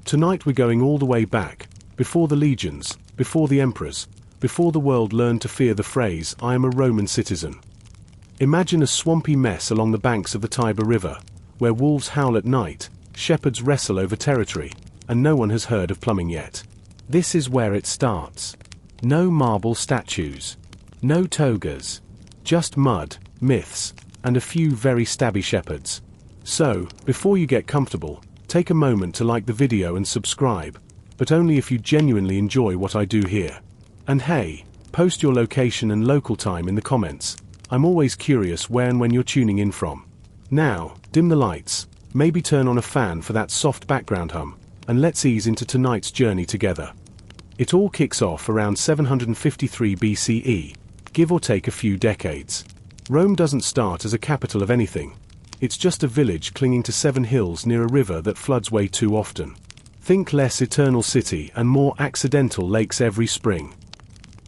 Tonight we're going all the way back, before the legions, before the emperors, before the world learned to fear the phrase, "I am a Roman citizen." Imagine a swampy mess along the banks of the Tiber River, where wolves howl at night, shepherds wrestle over territory, and no one has heard of plumbing yet. This is where it starts. No marble statues. No togas. Just mud, myths, and a few very stabby shepherds. So, before you get comfortable, take a moment to like the video and subscribe, but only if you genuinely enjoy what I do here. And hey, post your location and local time in the comments. I'm always curious where and when you're tuning in from. Now, dim the lights, maybe turn on a fan for that soft background hum, and let's ease into tonight's journey together. It all kicks off around 753 BCE, give or take a few decades. Rome doesn't start as a capital of anything. It's just a village clinging to 7 hills near a river that floods way too often. Think less eternal city and more accidental lakes every spring.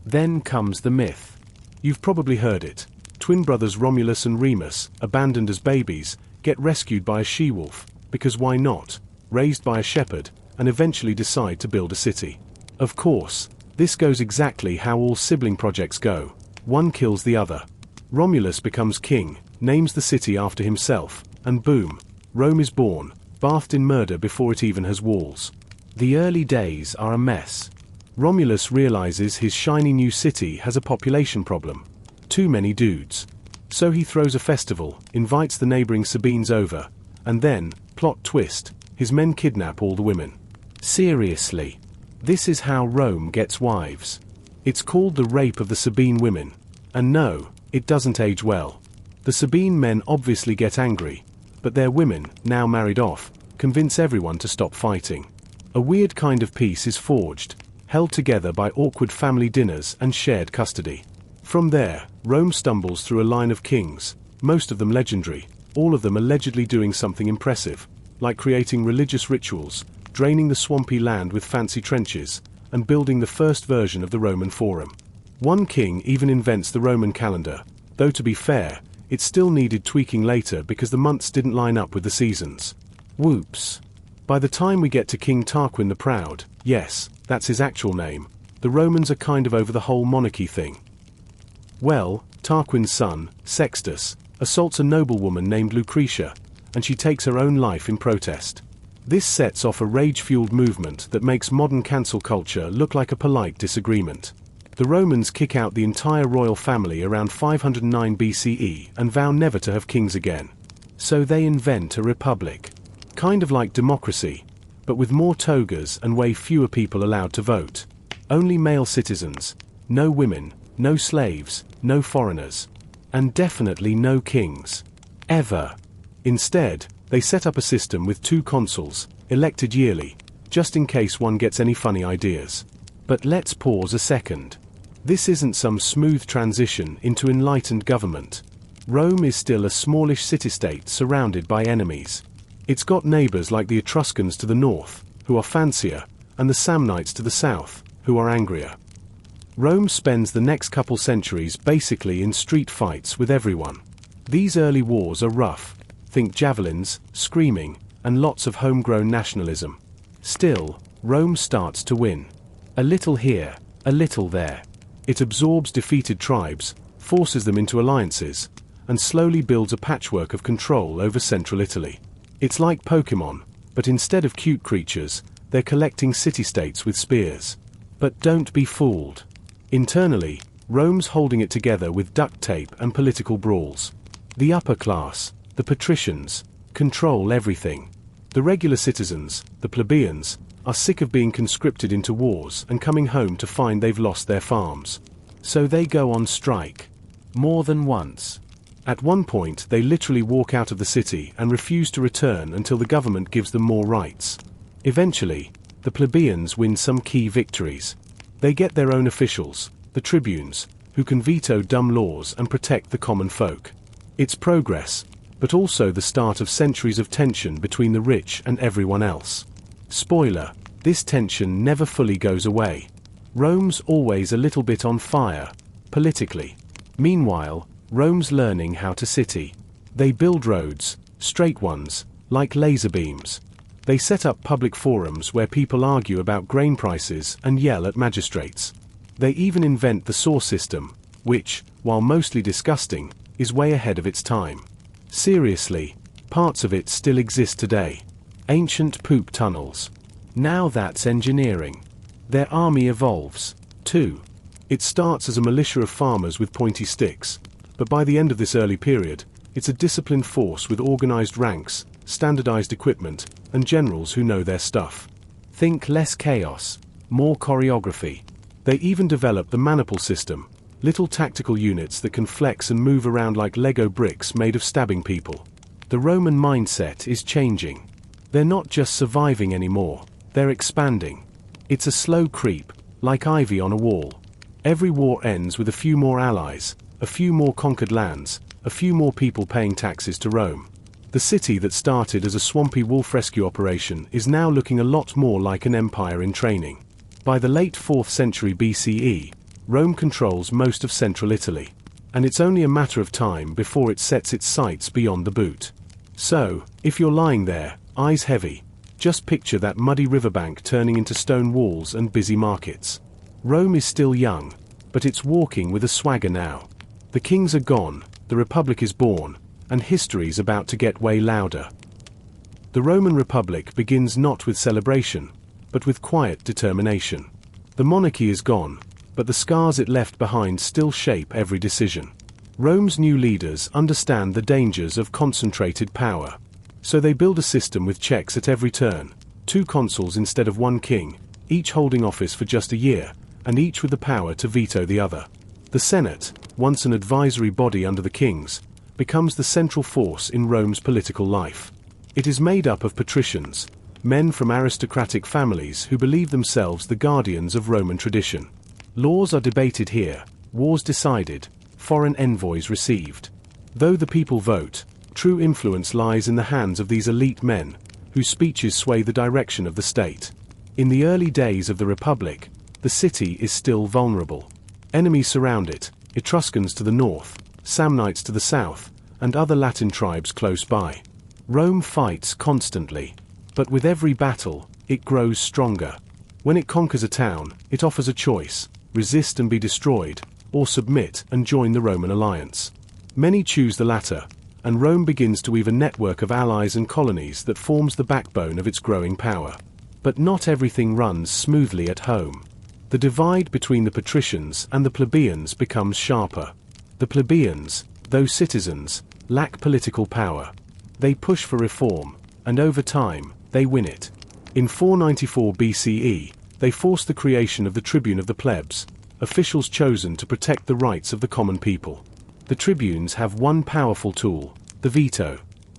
Then comes the myth. You've probably heard it. Twin brothers Romulus and Remus, abandoned as babies, get rescued by a she-wolf, because why not, raised by a shepherd, and eventually decide to build a city. Of course, this goes exactly how all sibling projects go. One kills the other. Romulus becomes king, names the city after himself, and boom, Rome is born, bathed in murder before it even has walls. The early days are a mess. Romulus realizes his shiny new city has a population problem. Too many dudes. So he throws a festival, invites the neighboring Sabines over, and then, plot twist, his men kidnap all the women. Seriously. This is how Rome gets wives. It's called the rape of the Sabine women. And no, it doesn't age well. The Sabine men obviously get angry, but their women, now married off, convince everyone to stop fighting. A weird kind of peace is forged, held together by awkward family dinners and shared custody. From there, Rome stumbles through a line of kings, most of them legendary, all of them allegedly doing something impressive, like creating religious rituals, draining the swampy land with fancy trenches, and building the first version of the Roman Forum. One king even invents the Roman calendar, though to be fair, it still needed tweaking later because the months didn't line up with the seasons. Whoops. By the time we get to King Tarquin the Proud, yes, that's his actual name, the Romans are kind of over the whole monarchy thing. Well, Tarquin's son, Sextus, assaults a noblewoman named Lucretia, and she takes her own life in protest. This sets off a rage-fueled movement that makes modern cancel culture look like a polite disagreement. The Romans kick out the entire royal family around 509 BCE and vow never to have kings again. So they invent a republic. Kind of like democracy, but with more togas and way fewer people allowed to vote. Only male citizens, no women, no slaves, no foreigners, and definitely no kings. Ever. Instead, they set up a system with 2 consuls, elected yearly, just in case one gets any funny ideas. But let's pause a second. This isn't some smooth transition into enlightened government. Rome is still a smallish city-state surrounded by enemies. It's got neighbors like the Etruscans to the north, who are fancier, and the Samnites to the south, who are angrier. Rome spends the next couple centuries basically in street fights with everyone. These early wars are rough. Think javelins, screaming, and lots of homegrown nationalism. Still, Rome starts to win. A little here, a little there. It absorbs defeated tribes, forces them into alliances, and slowly builds a patchwork of control over central Italy. It's like Pokemon, but instead of cute creatures, they're collecting city-states with spears. But don't be fooled. Internally, Rome's holding it together with duct tape and political brawls. The upper class, the patricians, control everything. The regular citizens, the plebeians, are sick of being conscripted into wars and coming home to find they've lost their farms. So they go on strike. More than once. At one point they literally walk out of the city and refuse to return until the government gives them more rights. Eventually, the plebeians win some key victories. They get their own officials, the tribunes, who can veto dumb laws and protect the common folk. It's progress, but also the start of centuries of tension between the rich and everyone else. Spoiler, this tension never fully goes away. Rome's always a little bit on fire, politically. Meanwhile, Rome's learning how to city. They build roads, straight ones, like laser beams. They set up public forums where people argue about grain prices and yell at magistrates. They even invent the saw system, which, while mostly disgusting, is way ahead of its time. Seriously, parts of it still exist today. Ancient poop tunnels. Now that's engineering. Their army evolves, too. It starts as a militia of farmers with pointy sticks, but by the end of this early period, it's a disciplined force with organized ranks, standardized equipment, and generals who know their stuff. Think less chaos, more choreography. They even develop the maniple system, little tactical units that can flex and move around like Lego bricks made of stabbing people. The Roman mindset is changing. They're not just surviving anymore, they're expanding. It's a slow creep, like ivy on a wall. Every war ends with a few more allies, a few more conquered lands, a few more people paying taxes to Rome. The city that started as a swampy wolf rescue operation is now looking a lot more like an empire in training. By the late 4th century BCE, Rome controls most of central Italy, and it's only a matter of time before it sets its sights beyond the boot. So, if you're lying there, eyes heavy, just picture that muddy riverbank turning into stone walls and busy markets. Rome is still young, but it's walking with a swagger now. The kings are gone, the Republic is born, and history's about to get way louder. The Roman Republic begins not with celebration, but with quiet determination. The monarchy is gone, but the scars it left behind still shape every decision. Rome's new leaders understand the dangers of concentrated power. So they build a system with checks at every turn, 2 consuls instead of 1 king, each holding office for just a year, and each with the power to veto the other. The Senate, once an advisory body under the kings, becomes the central force in Rome's political life. It is made up of patricians, men from aristocratic families who believe themselves the guardians of Roman tradition. Laws are debated here, wars decided, foreign envoys received. Though the people vote, true influence lies in the hands of these elite men, whose speeches sway the direction of the state. In the early days of the Republic, the city is still vulnerable. Enemies surround it, Etruscans to the north, Samnites to the south, and other Latin tribes close by. Rome fights constantly, but with every battle, it grows stronger. When it conquers a town, it offers a choice: resist and be destroyed, or submit and join the Roman alliance. Many choose the latter, and Rome begins to weave a network of allies and colonies that forms the backbone of its growing power. But not everything runs smoothly at home. The divide between the patricians and the plebeians becomes sharper. The plebeians, though citizens, lack political power. They push for reform, and over time, they win it. In 494 BCE, they force the creation of the tribune of the plebs, officials chosen to protect the rights of the common people. The tribunes have one powerful tool: the veto.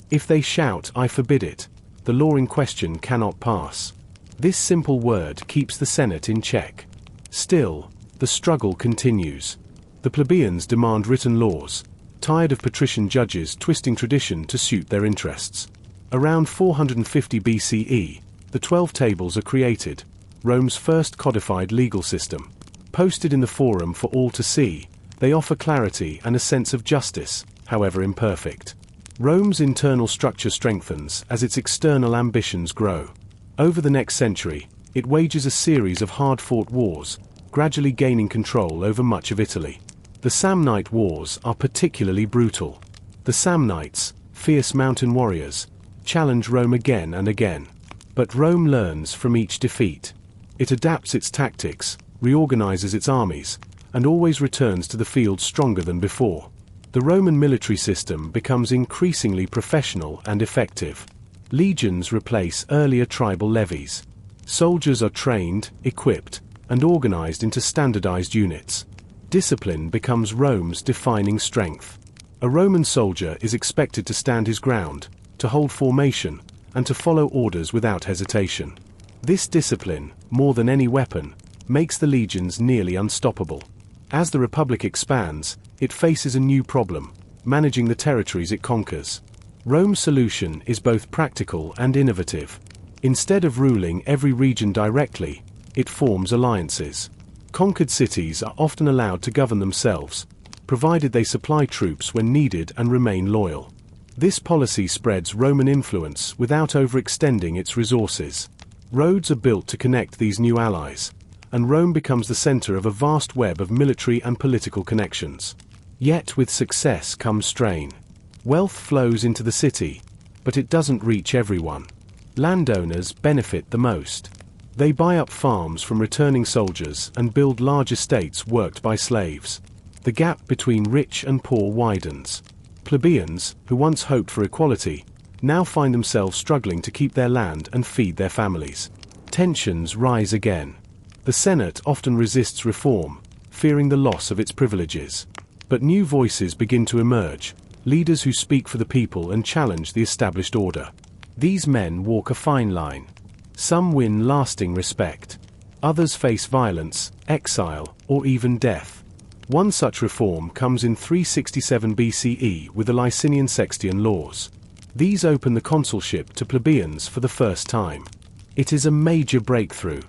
If they shout, "I forbid it," the law in question cannot pass. This simple word keeps the Senate in check. Still, the struggle continues. The plebeians demand written laws, tired of patrician judges twisting tradition to suit their interests. Around 450 BCE, the 12 Tables are created, Rome's first codified legal system. Posted in the Forum for all to see, they offer clarity and a sense of justice, however imperfect. Rome's internal structure strengthens as its external ambitions grow. Over the next century, it wages a series of hard-fought wars, gradually gaining control over much of Italy. The Samnite Wars are particularly brutal. The Samnites, fierce mountain warriors, challenge Rome again and again. But Rome learns from each defeat. It adapts its tactics, reorganizes its armies, and always returns to the field stronger than before. The Roman military system becomes increasingly professional and effective. Legions replace earlier tribal levies. Soldiers are trained, equipped, and organized into standardized units. Discipline becomes Rome's defining strength. A Roman soldier is expected to stand his ground, to hold formation, and to follow orders without hesitation. This discipline, more than any weapon, makes the legions nearly unstoppable. As the Republic expands, it faces a new problem: managing the territories it conquers. Rome's solution is both practical and innovative. Instead of ruling every region directly, it forms alliances. Conquered cities are often allowed to govern themselves, provided they supply troops when needed and remain loyal. This policy spreads Roman influence without overextending its resources. Roads are built to connect these new allies, and Rome becomes the center of a vast web of military and political connections. Yet with success comes strain. Wealth flows into the city, but it doesn't reach everyone. Landowners benefit the most. They buy up farms from returning soldiers and build large estates worked by slaves. The gap between rich and poor widens. Plebeians, who once hoped for equality, now find themselves struggling to keep their land and feed their families. Tensions rise again. The Senate often resists reform, fearing the loss of its privileges. But new voices begin to emerge, leaders who speak for the people and challenge the established order. These men walk a fine line. Some win lasting respect. Others face violence, exile, or even death. One such reform comes in 367 BCE with the Licinian Sextian laws. These open the consulship to plebeians for the first time. It is a major breakthrough.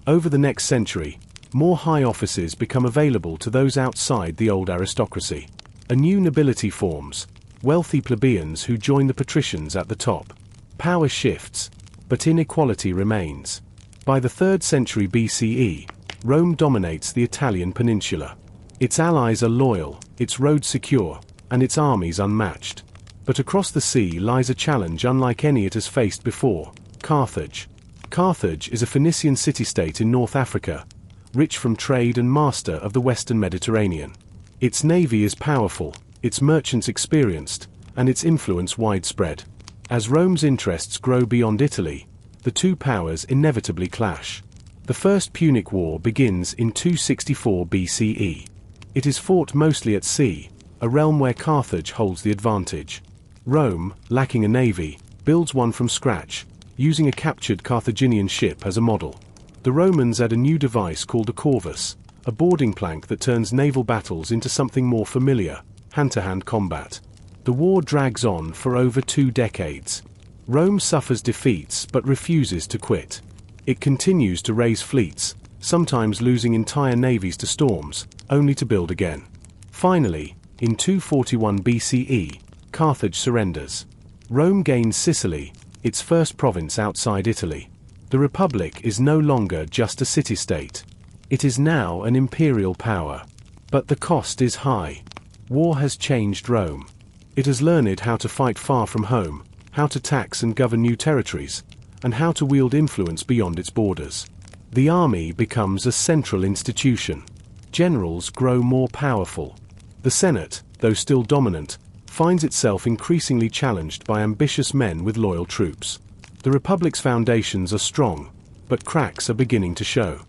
Over the next century, more high offices become available to those outside the old aristocracy. A new nobility forms, wealthy plebeians who join the patricians at the top. Power shifts, but inequality remains. By the 3rd century BCE, Rome dominates the Italian peninsula. Its allies are loyal, its roads secure, and its armies unmatched. But across the sea lies a challenge unlike any it has faced before: Carthage. Carthage is a Phoenician city-state in North Africa, rich from trade and master of the Western Mediterranean. Its navy is powerful, its merchants experienced, and its influence widespread. As Rome's interests grow beyond Italy, the two powers inevitably clash. The First Punic War begins in 264 BCE. It is fought mostly at sea, a realm where Carthage holds the advantage. Rome, lacking a navy, builds one from scratch, using a captured Carthaginian ship as a model. The Romans add a new device called a corvus, a boarding plank that turns naval battles into something more familiar: hand-to-hand combat. The war drags on for over 2 decades. Rome suffers defeats but refuses to quit. It continues to raise fleets, sometimes losing entire navies to storms, only to build again. Finally, in 241 BCE, Carthage surrenders. Rome gains Sicily, its first province outside Italy. The Republic is no longer just a city-state. It is now an imperial power. But the cost is high. War has changed Rome. It has learned how to fight far from home, how to tax and govern new territories, and how to wield influence beyond its borders. The army becomes a central institution. Generals grow more powerful. The Senate, though still dominant, finds itself increasingly challenged by ambitious men with loyal troops. The Republic's foundations are strong, but cracks are beginning to show.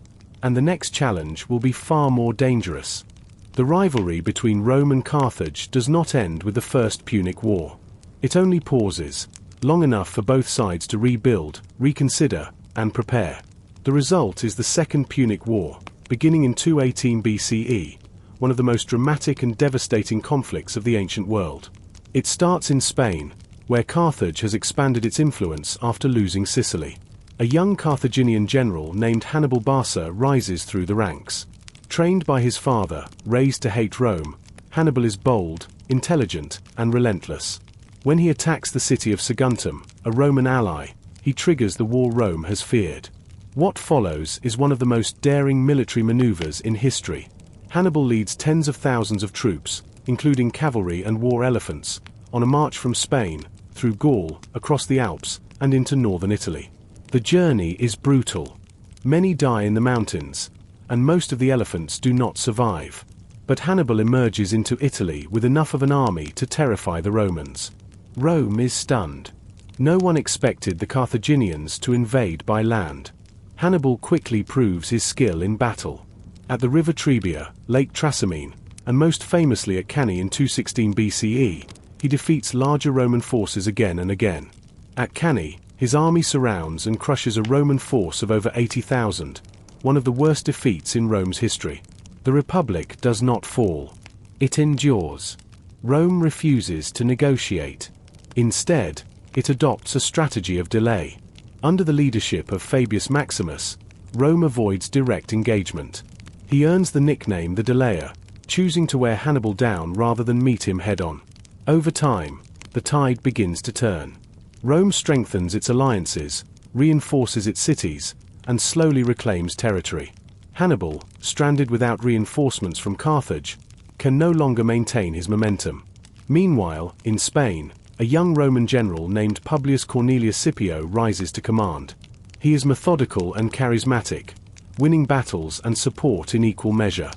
And the next challenge will be far more dangerous. The rivalry between Rome and Carthage does not end with the First Punic War. It only pauses, long enough for both sides to rebuild, reconsider, and prepare. The result is the Second Punic War, beginning in 218 BCE, one of the most dramatic and devastating conflicts of the ancient world. It starts in Spain, where Carthage has expanded its influence after losing Sicily. A young Carthaginian general named Hannibal Barca rises through the ranks. Trained by his father, raised to hate Rome, Hannibal is bold, intelligent, and relentless. When he attacks the city of Saguntum, a Roman ally, he triggers the war Rome has feared. What follows is one of the most daring military maneuvers in history. Hannibal leads tens of thousands of troops, including cavalry and war elephants, on a march from Spain, through Gaul, across the Alps, and into northern Italy. The journey is brutal. Many die in the mountains, and most of the elephants do not survive. But Hannibal emerges into Italy with enough of an army to terrify the Romans. Rome is stunned. No one expected the Carthaginians to invade by land. Hannibal quickly proves his skill in battle. At the river Trebia, Lake Trasimene, and most famously at Cannae in 216 BCE, he defeats larger Roman forces again and again. At Cannae, his army surrounds and crushes a Roman force of over 80,000, one of the worst defeats in Rome's history. The Republic does not fall. It endures. Rome refuses to negotiate. Instead, it adopts a strategy of delay. Under the leadership of Fabius Maximus, Rome avoids direct engagement. He earns the nickname the Delayer, choosing to wear Hannibal down rather than meet him head-on. Over time, the tide begins to turn. Rome strengthens its alliances, reinforces its cities, and slowly reclaims territory. Hannibal, stranded without reinforcements from Carthage, can no longer maintain his momentum. Meanwhile, in Spain, a young Roman general named Publius Cornelius Scipio rises to command. He is methodical and charismatic, winning battles and support in equal measure.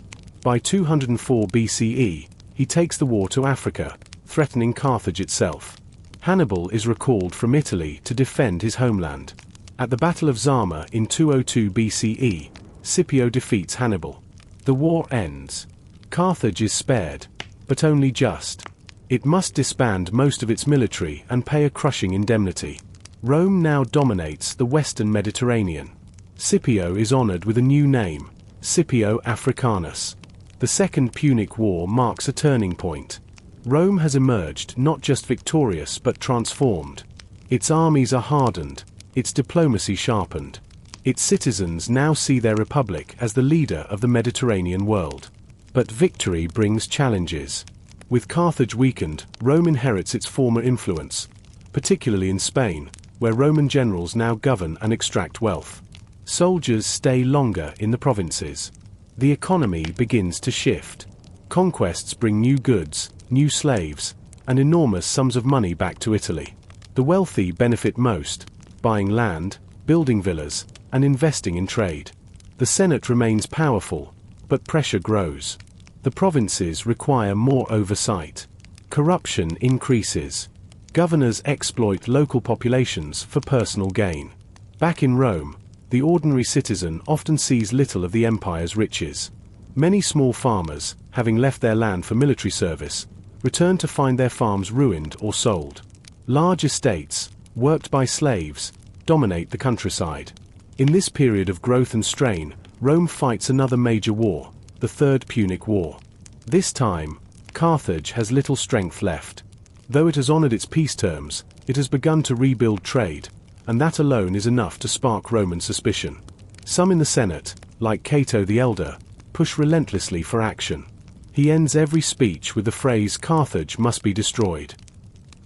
By 204 BCE, he takes the war to Africa, threatening Carthage itself. Hannibal is recalled from Italy to defend his homeland. At the Battle of Zama in 202 BCE, Scipio defeats Hannibal. The war ends. Carthage is spared, but only just. It must disband most of its military and pay a crushing indemnity. Rome now dominates the western Mediterranean. Scipio is honored with a new name, Scipio Africanus. The Second Punic War marks a turning point. Rome has emerged not just victorious but transformed. Its armies are hardened, its diplomacy sharpened. Its citizens now see their republic as the leader of the Mediterranean world. But victory brings challenges. With Carthage weakened, Rome inherits its former influence, particularly in Spain, where Roman generals now govern and extract wealth. Soldiers stay longer in the provinces. The economy begins to shift. Conquests bring new goods, new slaves, and enormous sums of money back to Italy. The wealthy benefit most, buying land, building villas, and investing in trade. The Senate remains powerful, but pressure grows. The provinces require more oversight. Corruption increases. Governors exploit local populations for personal gain. Back in Rome, the ordinary citizen often sees little of the empire's riches. Many small farmers, having left their land for military service, return to find their farms ruined or sold. Large estates, worked by slaves, dominate the countryside. In this period of growth and strain, Rome fights another major war, the Third Punic War. This time, Carthage has little strength left. Though it has honored its peace terms, it has begun to rebuild trade, and that alone is enough to spark Roman suspicion. Some in the Senate, like Cato the Elder, push relentlessly for action. He ends every speech with the phrase "Carthage must be destroyed."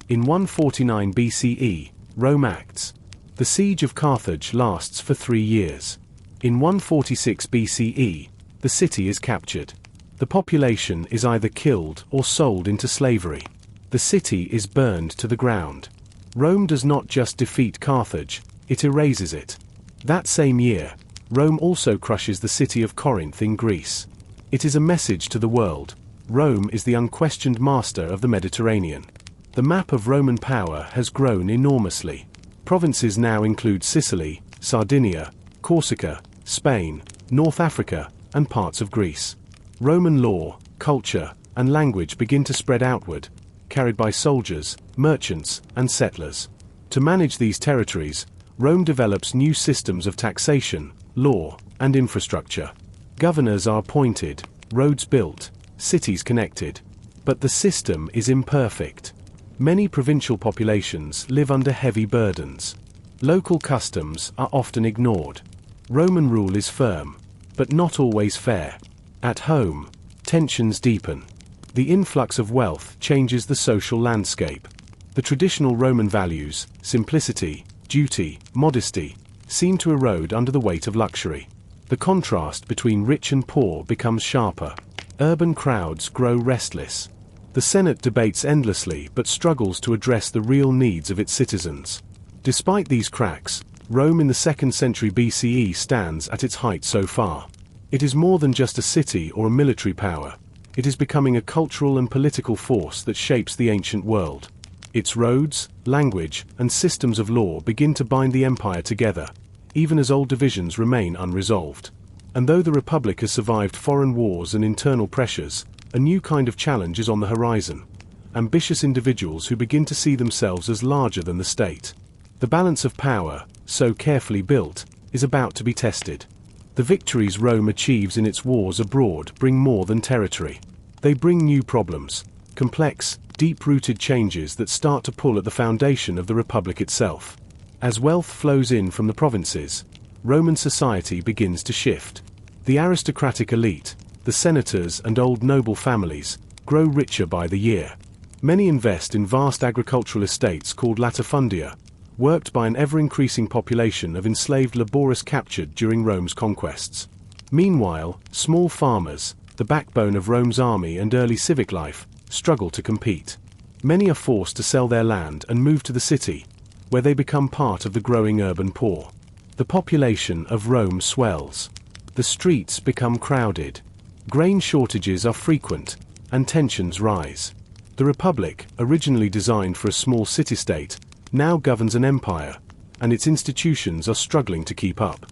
In 149 BCE, Rome acts. The siege of Carthage lasts for 3 years. In 146 BCE, the city is captured. The population is either killed or sold into slavery. The city is burned to the ground. Rome does not just defeat Carthage, it erases it. That same year, Rome also crushes the city of Corinth in Greece. It is a message to the world. Rome is the unquestioned master of the Mediterranean. The map of Roman power has grown enormously. Provinces now include Sicily, Sardinia, Corsica, Spain, North Africa, and parts of Greece. Roman law, culture, and language begin to spread outward, carried by soldiers, merchants, and settlers. To manage these territories, Rome develops new systems of taxation, law, and infrastructure. Governors are appointed, roads built, cities connected. But the system is imperfect. Many provincial populations live under heavy burdens. Local customs are often ignored. Roman rule is firm, but not always fair. At home, tensions deepen. The influx of wealth changes the social landscape. The traditional Roman values, simplicity, duty, modesty, seem to erode under the weight of luxury. The contrast between rich and poor becomes sharper. Urban crowds grow restless. The Senate debates endlessly but struggles to address the real needs of its citizens. Despite these cracks, Rome in the 2nd century BCE stands at its height so far. It is more than just a city or a military power. It is becoming a cultural and political force that shapes the ancient world. Its roads, language, and systems of law begin to bind the empire together, even as old divisions remain unresolved. And though the Republic has survived foreign wars and internal pressures, a new kind of challenge is on the horizon. Ambitious individuals who begin to see themselves as larger than the state. The balance of power, so carefully built, is about to be tested. The victories Rome achieves in its wars abroad bring more than territory. They bring new problems, complex, deep-rooted changes that start to pull at the foundation of the Republic itself. As wealth flows in from the provinces, Roman society begins to shift. The aristocratic elite, the senators and old noble families, grow richer by the year. Many invest in vast agricultural estates called latifundia, worked by an ever-increasing population of enslaved laborers captured during Rome's conquests. Meanwhile, small farmers, the backbone of Rome's army and early civic life, struggle to compete. Many are forced to sell their land and move to the city, where they become part of the growing urban poor. The population of Rome swells. The streets become crowded. Grain shortages are frequent, and tensions rise. The Republic, originally designed for a small city-state, now governs an empire, and its institutions are struggling to keep up.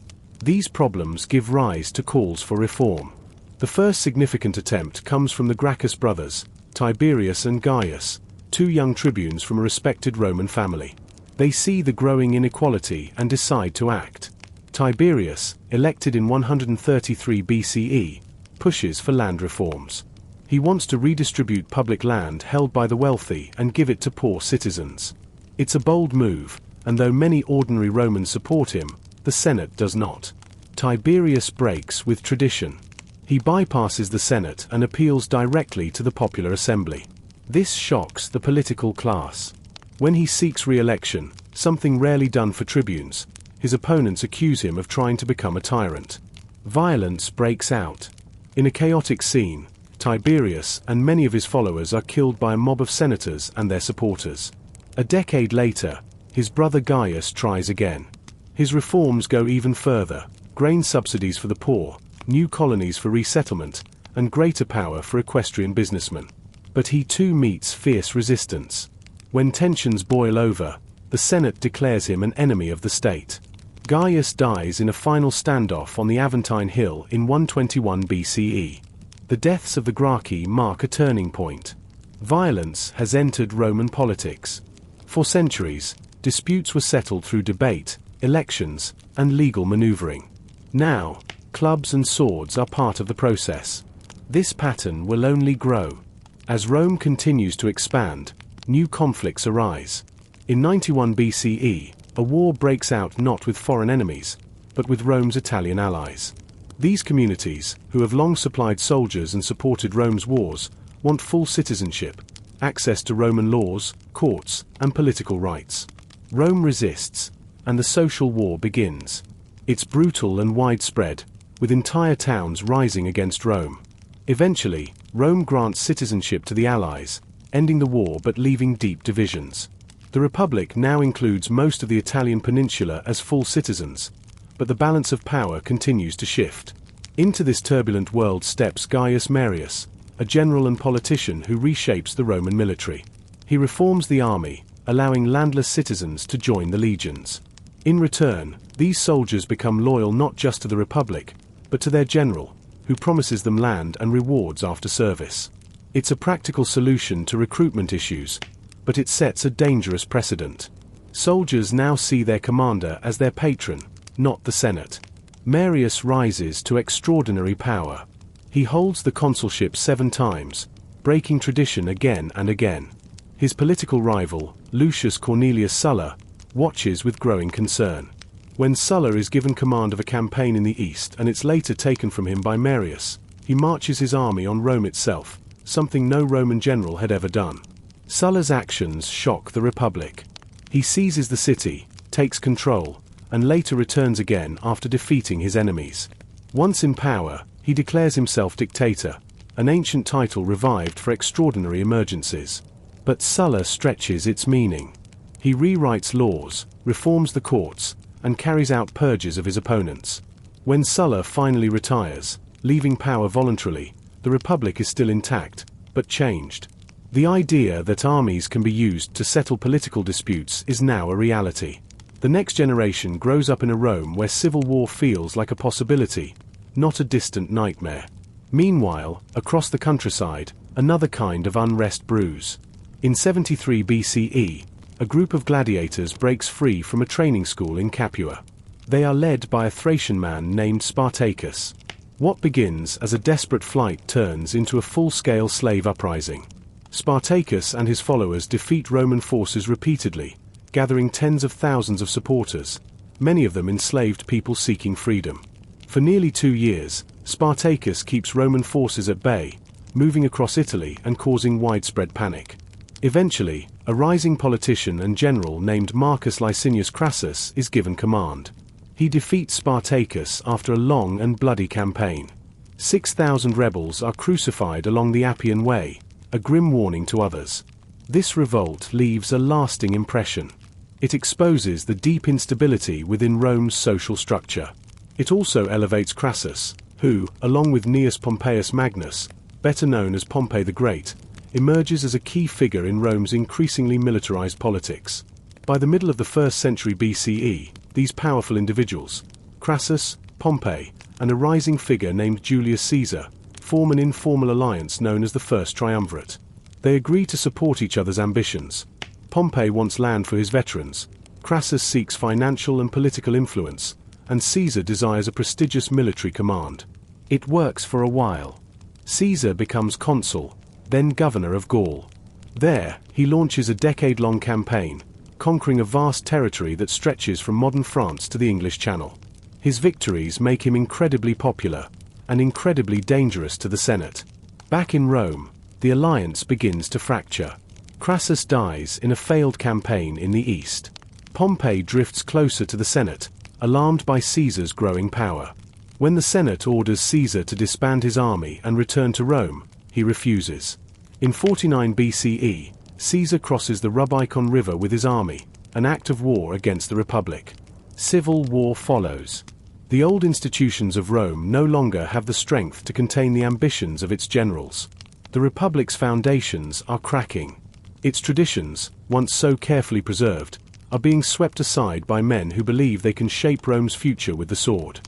These problems give rise to calls for reform. The first significant attempt comes from the Gracchus brothers, Tiberius and Gaius, two young tribunes from a respected Roman family. They see the growing inequality and decide to act. Tiberius, elected in 133 BCE, pushes for land reforms. He wants to redistribute public land held by the wealthy and give it to poor citizens. It's a bold move, and though many ordinary Romans support him, the Senate does not. Tiberius breaks with tradition. He bypasses the Senate and appeals directly to the popular assembly. This shocks the political class. When he seeks re-election, something rarely done for tribunes, his opponents accuse him of trying to become a tyrant. Violence breaks out. In a chaotic scene, Tiberius and many of his followers are killed by a mob of senators and their supporters. A decade later, his brother Gaius tries again. His reforms go even further: grain subsidies for the poor, new colonies for resettlement, and greater power for equestrian businessmen. But he too meets fierce resistance. When tensions boil over, the Senate declares him an enemy of the state. Gaius dies in a final standoff on the Aventine Hill in 121 BCE. The deaths of the Gracchi mark a turning point. Violence has entered Roman politics. For centuries, disputes were settled through debate, elections, and legal maneuvering. Now, clubs and swords are part of the process. This pattern will only grow. As Rome continues to expand, new conflicts arise. In 91 BCE, a war breaks out not with foreign enemies, but with Rome's Italian allies. These communities, who have long supplied soldiers and supported Rome's wars, want full citizenship, access to Roman laws, courts, and political rights. Rome resists, and the social war begins. It's brutal and widespread, with entire towns rising against Rome. Eventually, Rome grants citizenship to the allies, ending the war but leaving deep divisions. The Republic now includes most of the Italian peninsula as full citizens, but the balance of power continues to shift. Into this turbulent world steps Gaius Marius, a general and politician who reshapes the Roman military. He reforms the army, allowing landless citizens to join the legions. In return, these soldiers become loyal not just to the Republic, but to their general, who promises them land and rewards after service. It's a practical solution to recruitment issues, but it sets a dangerous precedent. Soldiers now see their commander as their patron, not the Senate. Marius rises to extraordinary power. He holds the consulship 7 times, breaking tradition again and again. His political rival, Lucius Cornelius Sulla, watches with growing concern. When Sulla is given command of a campaign in the east and it's later taken from him by Marius, he marches his army on Rome itself, something no Roman general had ever done. Sulla's actions shock the Republic. He seizes the city, takes control, and later returns again after defeating his enemies. Once in power, he declares himself dictator, an ancient title revived for extraordinary emergencies. But Sulla stretches its meaning. He rewrites laws, reforms the courts, and carries out purges of his opponents. When Sulla finally retires, leaving power voluntarily, the Republic is still intact, but changed. The idea that armies can be used to settle political disputes is now a reality. The next generation grows up in a Rome where civil war feels like a possibility, not a distant nightmare. Meanwhile, across the countryside, another kind of unrest brews. In 73 BCE, a group of gladiators breaks free from a training school in Capua. They are led by a Thracian man named Spartacus. What begins as a desperate flight turns into a full-scale slave uprising. Spartacus and his followers defeat Roman forces repeatedly, gathering tens of thousands of supporters, many of them enslaved people seeking freedom. For nearly 2 years, Spartacus keeps Roman forces at bay, moving across Italy and causing widespread panic. Eventually, a rising politician and general named Marcus Licinius Crassus is given command. He defeats Spartacus after a long and bloody campaign. 6,000 rebels are crucified along the Appian Way, a grim warning to others. This revolt leaves a lasting impression. It exposes the deep instability within Rome's social structure. It also elevates Crassus, who, along with Gnaeus Pompeius Magnus, better known as Pompey the Great, emerges as a key figure in Rome's increasingly militarized politics. By the middle of the 1st century BCE, these powerful individuals, Crassus, Pompey, and a rising figure named Julius Caesar, form an informal alliance known as the First Triumvirate. They agree to support each other's ambitions. Pompey wants land for his veterans, Crassus seeks financial and political influence, and Caesar desires a prestigious military command. It works for a while. Caesar becomes consul, then governor of Gaul. There, he launches a decade-long campaign, conquering a vast territory that stretches from modern France to the English Channel. His victories make him incredibly popular, and incredibly dangerous to the Senate. Back in Rome, the alliance begins to fracture. Crassus dies in a failed campaign in the east. Pompey drifts closer to the Senate, alarmed by Caesar's growing power. When the Senate orders Caesar to disband his army and return to Rome, he refuses. In 49 BCE, Caesar crosses the Rubicon River with his army, an act of war against the Republic. Civil war follows. The old institutions of Rome no longer have the strength to contain the ambitions of its generals. The Republic's foundations are cracking. Its traditions, once so carefully preserved, are being swept aside by men who believe they can shape Rome's future with the sword.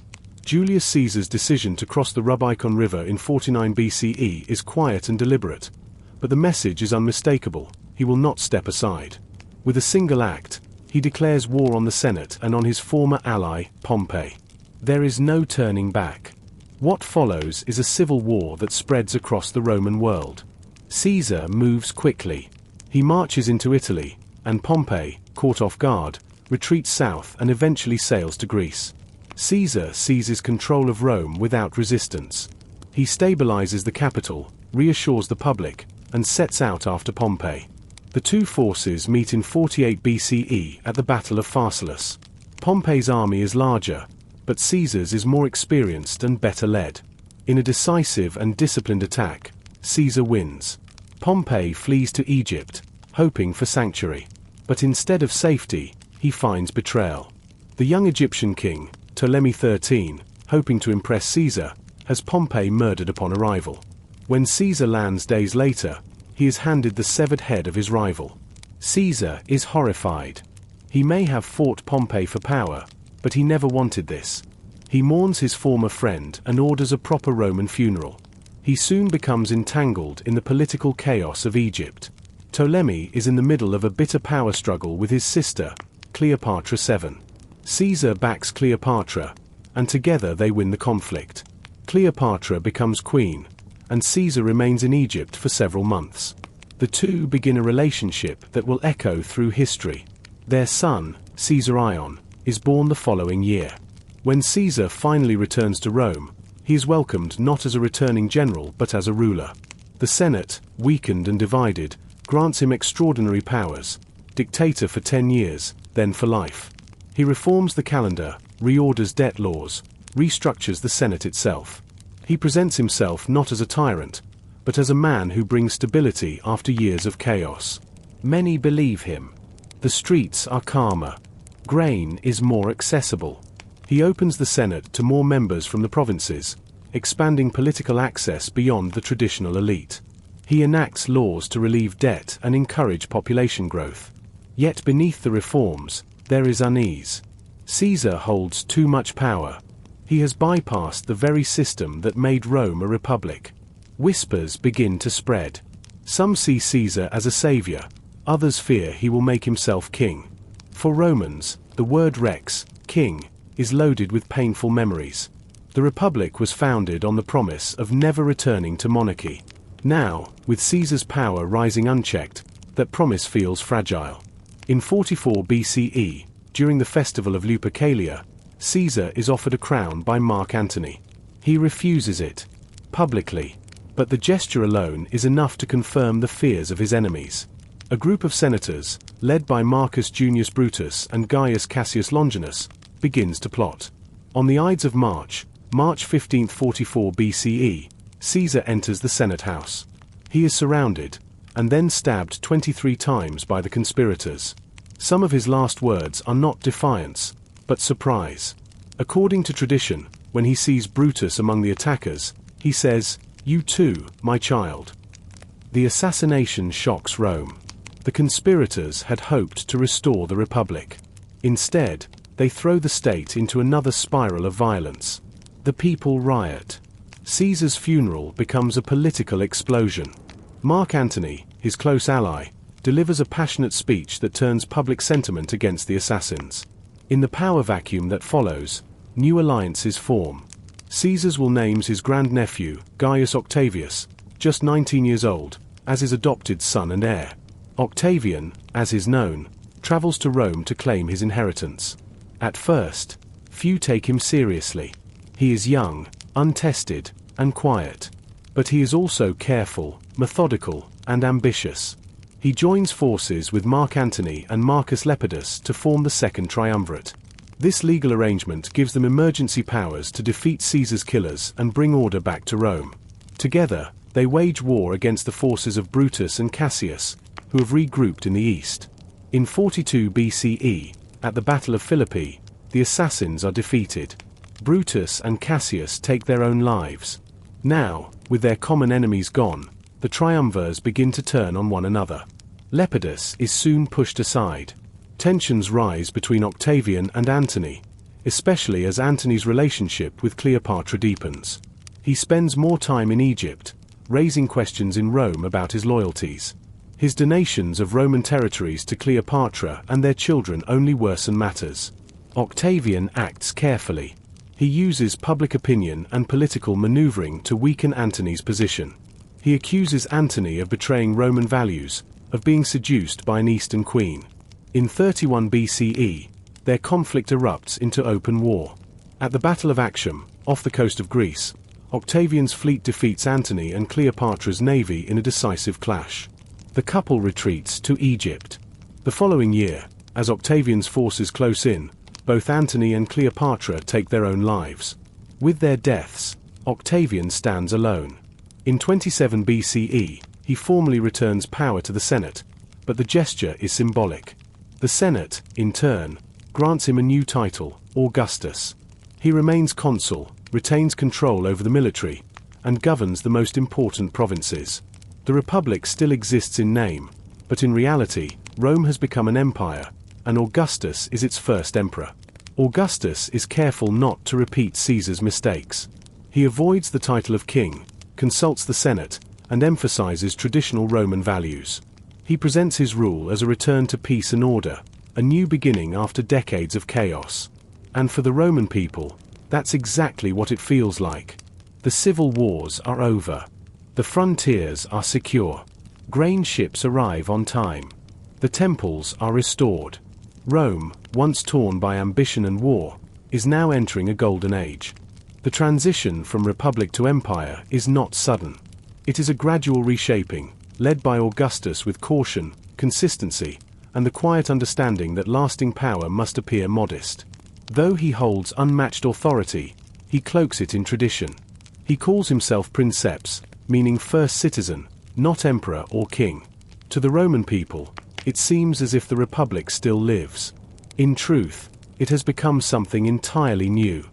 Julius Caesar's decision to cross the Rubicon River in 49 BCE is quiet and deliberate, but the message is unmistakable: he will not step aside. With a single act, he declares war on the Senate and on his former ally, Pompey. There is no turning back. What follows is a civil war that spreads across the Roman world. Caesar moves quickly. He marches into Italy, and Pompey, caught off guard, retreats south and eventually sails to Greece. Caesar seizes control of Rome without resistance. He stabilizes the capital, reassures the public, and sets out after Pompey. The two forces meet in 48 BCE at the Battle of Pharsalus. Pompey's army is larger, but Caesar's is more experienced and better led. In a decisive and disciplined attack, Caesar wins. Pompey flees to Egypt, hoping for sanctuary. But instead of safety, he finds betrayal. The young Egyptian king, Ptolemy XIII, hoping to impress Caesar, has Pompey murdered upon arrival. When Caesar lands days later, he is handed the severed head of his rival. Caesar is horrified. He may have fought Pompey for power, but he never wanted this. He mourns his former friend and orders a proper Roman funeral. He soon becomes entangled in the political chaos of Egypt. Ptolemy is in the middle of a bitter power struggle with his sister, Cleopatra VII. Caesar backs Cleopatra, and together they win the conflict. Cleopatra becomes queen, and Caesar remains in Egypt for several months. The two begin a relationship that will echo through history. Their son, Caesar Ion, is born the following year. When Caesar finally returns to Rome, he is welcomed not as a returning general but as a ruler. The Senate, weakened and divided, grants him extraordinary powers: dictator for 10 years, then for life. He reforms the calendar, reorders debt laws, restructures the Senate itself. He presents himself not as a tyrant, but as a man who brings stability after years of chaos. Many believe him. The streets are calmer. Grain is more accessible. He opens the Senate to more members from the provinces, expanding political access beyond the traditional elite. He enacts laws to relieve debt and encourage population growth. Yet beneath the reforms, there is unease. Caesar holds too much power. He has bypassed the very system that made Rome a republic. Whispers begin to spread. Some see Caesar as a savior, others fear he will make himself king. For Romans, the word rex, king, is loaded with painful memories. The republic was founded on the promise of never returning to monarchy. Now, with Caesar's power rising unchecked, that promise feels fragile. In 44 BCE, during the festival of Lupercalia, Caesar is offered a crown by Mark Antony. He refuses it, publicly, but the gesture alone is enough to confirm the fears of his enemies. A group of senators, led by Marcus Junius Brutus and Gaius Cassius Longinus, begins to plot. On the Ides of March, March 15, 44 BCE, Caesar enters the Senate house. He is surrounded, and then stabbed 23 times by the conspirators. Some of his last words are not defiance, but surprise. According to tradition, when he sees Brutus among the attackers, he says, "You too, my child." The assassination shocks Rome. The conspirators had hoped to restore the Republic. Instead, they throw the state into another spiral of violence. The people riot. Caesar's funeral becomes a political explosion. Mark Antony, his close ally, delivers a passionate speech that turns public sentiment against the assassins. In the power vacuum that follows, new alliances form. Caesar will name his grandnephew, Gaius Octavius, just 19 years old, as his adopted son and heir. Octavian, as is known, travels to Rome to claim his inheritance. At first, few take him seriously. He is young, untested, and quiet. But he is also careful, methodical, and ambitious. He joins forces with Mark Antony and Marcus Lepidus to form the Second Triumvirate. This legal arrangement gives them emergency powers to defeat Caesar's killers and bring order back to Rome. Together, they wage war against the forces of Brutus and Cassius, who have regrouped in the east. In 42 BCE, at the Battle of Philippi, the assassins are defeated. Brutus and Cassius take their own lives. Now, with their common enemies gone, the triumvirs begin to turn on one another. Lepidus is soon pushed aside. Tensions rise between Octavian and Antony, especially as Antony's relationship with Cleopatra deepens. He spends more time in Egypt, raising questions in Rome about his loyalties. His donations of Roman territories to Cleopatra and their children only worsen matters. Octavian acts carefully. He uses public opinion and political maneuvering to weaken Antony's position. He accuses Antony of betraying Roman values, of being seduced by an Eastern queen. In 31 BCE, their conflict erupts into open war. At the Battle of Actium, off the coast of Greece, Octavian's fleet defeats Antony and Cleopatra's navy in a decisive clash. The couple retreats to Egypt. The following year, as Octavian's forces close in, both Antony and Cleopatra take their own lives. With their deaths, Octavian stands alone. In 27 BCE, he formally returns power to the Senate, but the gesture is symbolic. The Senate, in turn, grants him a new title, Augustus. He remains consul, retains control over the military, and governs the most important provinces. The Republic still exists in name, but in reality, Rome has become an empire, and Augustus is its first emperor. Augustus is careful not to repeat Caesar's mistakes. He avoids the title of king, consults the Senate, and emphasizes traditional Roman values. He presents his rule as a return to peace and order, a new beginning after decades of chaos. And for the Roman people, that's exactly what it feels like. The civil wars are over. The frontiers are secure. Grain ships arrive on time. The temples are restored. Rome, once torn by ambition and war, is now entering a golden age. The transition from republic to empire is not sudden. It is a gradual reshaping, led by Augustus with caution, consistency, and the quiet understanding that lasting power must appear modest. Though he holds unmatched authority, he cloaks it in tradition. He calls himself princeps, meaning first citizen, not emperor or king. To the Roman people, it seems as if the Republic still lives. In truth, it has become something entirely new.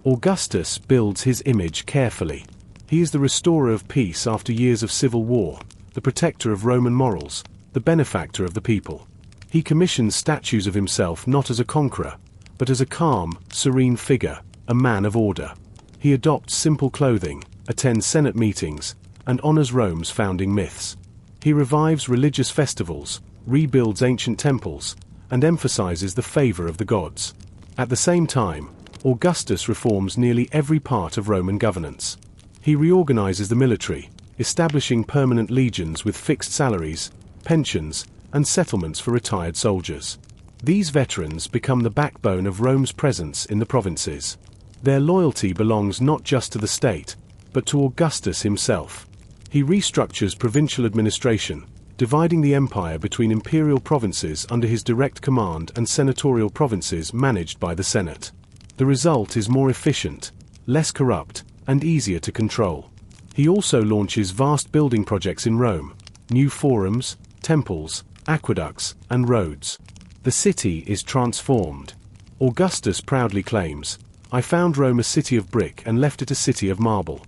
Augustus builds his image carefully. He is the restorer of peace after years of civil war, the protector of Roman morals, the benefactor of the people. He commissions statues of himself not as a conqueror, but as a calm, serene figure, a man of order. He adopts simple clothing, attends Senate meetings, and honors Rome's founding myths. He revives religious festivals, rebuilds ancient temples, and emphasizes the favor of the gods. At the same time, Augustus reforms nearly every part of Roman governance. He reorganizes the military, establishing permanent legions with fixed salaries, pensions, and settlements for retired soldiers. These veterans become the backbone of Rome's presence in the provinces. Their loyalty belongs not just to the state, but to Augustus himself. He restructures provincial administration, dividing the empire between imperial provinces under his direct command and senatorial provinces managed by the Senate. The result is more efficient, less corrupt, and easier to control. He also launches vast building projects in Rome, new forums, temples, aqueducts, and roads. The city is transformed. Augustus proudly claims, "I found Rome a city of brick and left it a city of marble."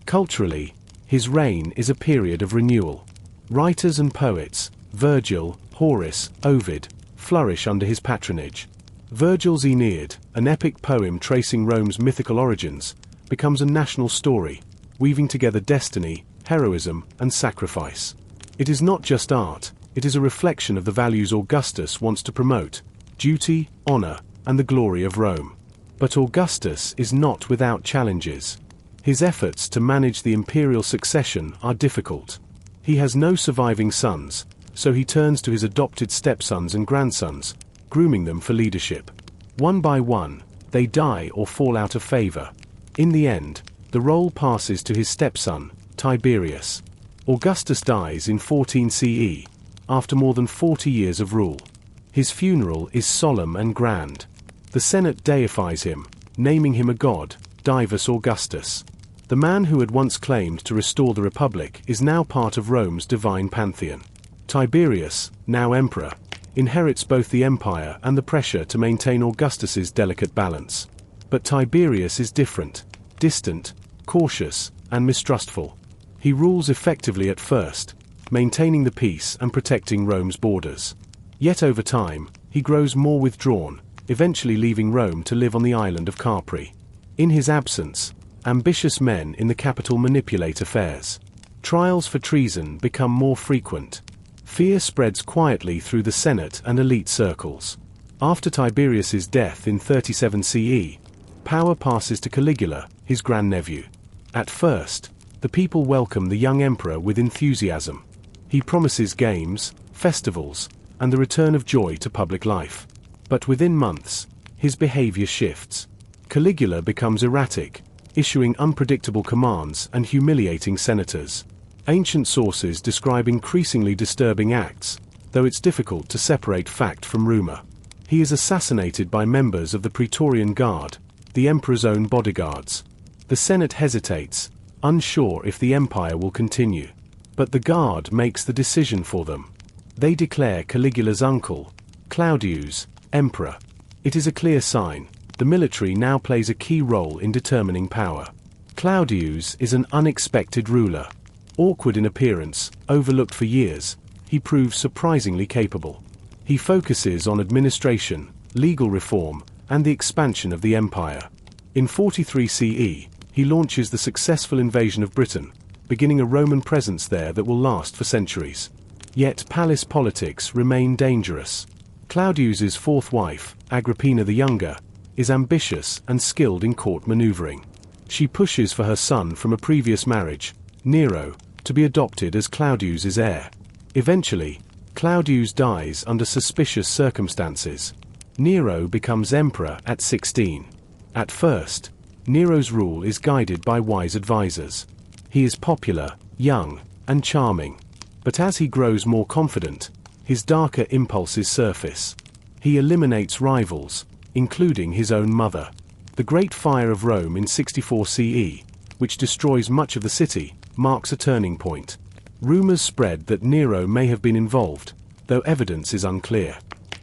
Culturally, his reign is a period of renewal. Writers and poets, Virgil, Horace, Ovid, flourish under his patronage. Virgil's Aeneid, an epic poem tracing Rome's mythical origins, becomes a national story, weaving together destiny, heroism, and sacrifice. It is not just art, it is a reflection of the values Augustus wants to promote: duty, honor, and the glory of Rome. But Augustus is not without challenges. His efforts to manage the imperial succession are difficult. He has no surviving sons, so he turns to his adopted stepsons and grandsons, grooming them for leadership. One by one, they die or fall out of favor. In the end, the role passes to his stepson, Tiberius. Augustus dies in 14 CE, after more than 40 years of rule. His funeral is solemn and grand. The Senate deifies him, naming him a god, Divus Augustus. The man who had once claimed to restore the Republic is now part of Rome's divine pantheon. Tiberius, now emperor, inherits both the empire and the pressure to maintain Augustus's delicate balance. But Tiberius is different, distant, cautious, and mistrustful. He rules effectively at first, maintaining the peace and protecting Rome's borders. Yet over time, he grows more withdrawn, eventually leaving Rome to live on the island of Capri. In his absence, ambitious men in the capital manipulate affairs. Trials for treason become more frequent. Fear spreads quietly through the Senate and elite circles. After Tiberius's death in 37 CE, power passes to Caligula, his grandnephew. At first, the people welcome the young emperor with enthusiasm. He promises games, festivals, and the return of joy to public life. But within months, his behavior shifts. Caligula becomes erratic, issuing unpredictable commands and humiliating senators. Ancient sources describe increasingly disturbing acts, though it's difficult to separate fact from rumor. He is assassinated by members of the Praetorian Guard, the emperor's own bodyguards. The Senate hesitates, unsure if the empire will continue. But the Guard makes the decision for them. They declare Caligula's uncle, Claudius, emperor. It is a clear sign. The military now plays a key role in determining power. Claudius is an unexpected ruler. Awkward in appearance, overlooked for years, he proves surprisingly capable. He focuses on administration, legal reform, and the expansion of the empire. In 43 CE, he launches the successful invasion of Britain, beginning a Roman presence there that will last for centuries. Yet palace politics remain dangerous. Claudius's fourth wife, Agrippina the Younger, is ambitious and skilled in court maneuvering. She pushes for her son from a previous marriage, Nero, to be adopted as Claudius's heir. Eventually, Claudius dies under suspicious circumstances. Nero becomes emperor at 16. At first, Nero's rule is guided by wise advisors. He is popular, young, and charming. But as he grows more confident, his darker impulses surface. He eliminates rivals, including his own mother. The Great Fire of Rome in 64 CE, which destroys much of the city, marks a turning point. Rumors spread that Nero may have been involved, though evidence is unclear.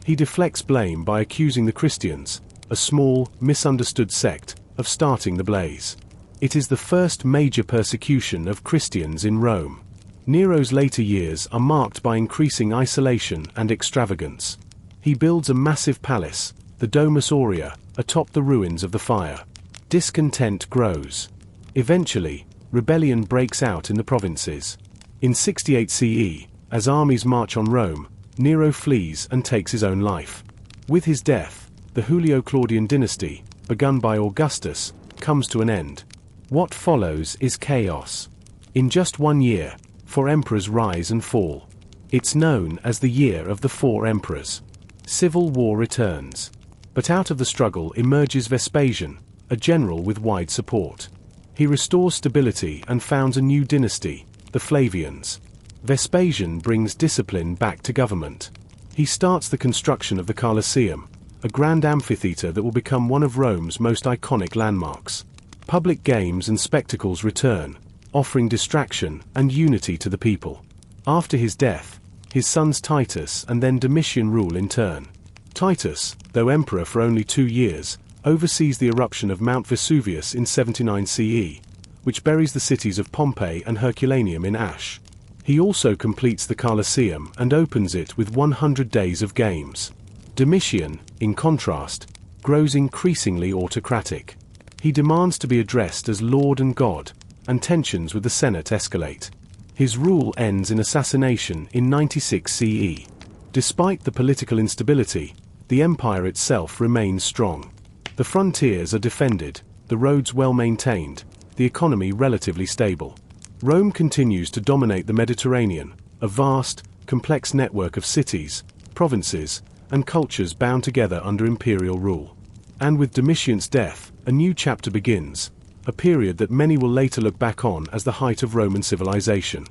He deflects blame by accusing the Christians, a small, misunderstood sect, of starting the blaze. It is the first major persecution of Christians in Rome. Nero's later years are marked by increasing isolation and extravagance. He builds a massive palace, the Domus Aurea, atop the ruins of the fire. Discontent grows. Eventually, rebellion breaks out in the provinces. In 68 CE, as armies march on Rome, Nero flees and takes his own life. With his death, the Julio-Claudian dynasty, begun by Augustus, comes to an end. What follows is chaos. In just 1 year, 4 emperors rise and fall. It's known as the Year of the 4 Emperors. Civil war returns. But out of the struggle emerges Vespasian, a general with wide support. He restores stability and founds a new dynasty, the Flavians. Vespasian brings discipline back to government. He starts the construction of the Colosseum, a grand amphitheater that will become one of Rome's most iconic landmarks. Public games and spectacles return, offering distraction and unity to the people. After his death, his sons Titus and then Domitian rule in turn. Titus, though emperor for only 2 years, oversees the eruption of Mount Vesuvius in 79 CE, which buries the cities of Pompeii and Herculaneum in ash. He also completes the Colosseum and opens it with 100 days of games. Domitian, in contrast, grows increasingly autocratic. He demands to be addressed as Lord and God, and tensions with the Senate escalate. His rule ends in assassination in 96 CE. Despite the political instability, the empire itself remains strong. The frontiers are defended, the roads well maintained, the economy relatively stable. Rome continues to dominate the Mediterranean, a vast, complex network of cities, provinces, and cultures bound together under imperial rule. And with Domitian's death, a new chapter begins, a period that many will later look back on as the height of Roman civilization.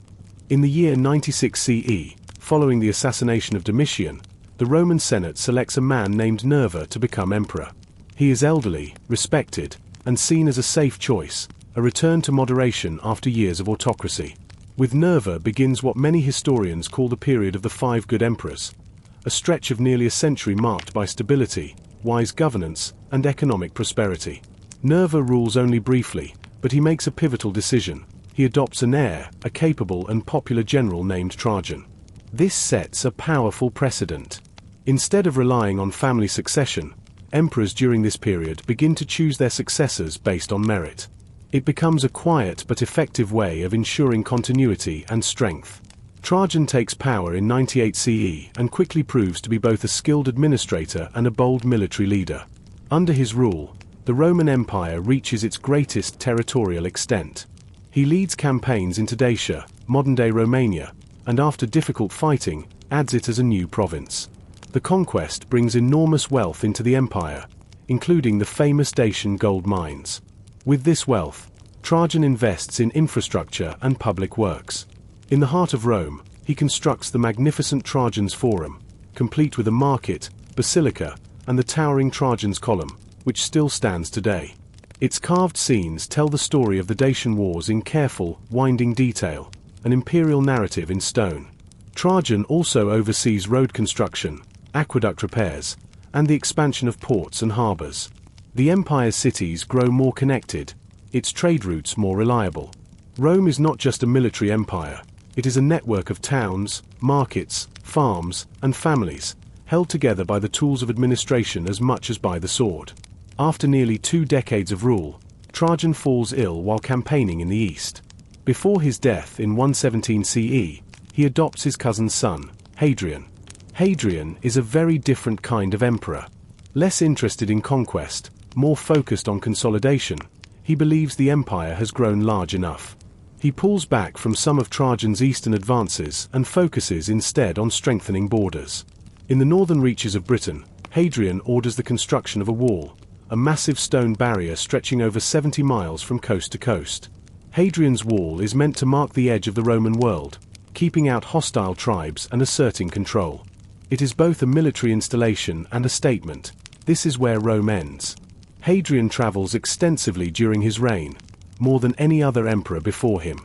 In the year 96 CE, following the assassination of Domitian, the Roman Senate selects a man named Nerva to become emperor. He is elderly, respected, and seen as a safe choice, a return to moderation after years of autocracy. With Nerva begins what many historians call the period of the 5 good emperors, a stretch of nearly a century marked by stability, wise governance, and economic prosperity. Nerva rules only briefly, but he makes a pivotal decision. He adopts an heir, a capable and popular general named Trajan. This sets a powerful precedent. Instead of relying on family succession, emperors during this period begin to choose their successors based on merit. It becomes a quiet but effective way of ensuring continuity and strength. Trajan takes power in 98 CE and quickly proves to be both a skilled administrator and a bold military leader. Under his rule, the Roman Empire reaches its greatest territorial extent. He leads campaigns into Dacia, modern-day Romania, and after difficult fighting, adds it as a new province. The conquest brings enormous wealth into the empire, including the famous Dacian gold mines. With this wealth, Trajan invests in infrastructure and public works. In the heart of Rome, he constructs the magnificent Trajan's Forum, complete with a market, basilica, and the towering Trajan's Column, which still stands today. Its carved scenes tell the story of the Dacian Wars in careful, winding detail, an imperial narrative in stone. Trajan also oversees road construction, aqueduct repairs, and the expansion of ports and harbors. The empire's cities grow more connected, its trade routes more reliable. Rome is not just a military empire, it is a network of towns, markets, farms, and families, held together by the tools of administration as much as by the sword. After nearly 2 decades of rule, Trajan falls ill while campaigning in the east. Before his death in 117 CE, he adopts his cousin's son, Hadrian. Hadrian is a very different kind of emperor. Less interested in conquest, more focused on consolidation, he believes the empire has grown large enough. He pulls back from some of Trajan's eastern advances and focuses instead on strengthening borders. In the northern reaches of Britain, Hadrian orders the construction of a wall, a massive stone barrier stretching over 70 miles from coast to coast. Hadrian's Wall is meant to mark the edge of the Roman world, keeping out hostile tribes and asserting control. It is both a military installation and a statement. This is where Rome ends. Hadrian travels extensively during his reign, more than any other emperor before him.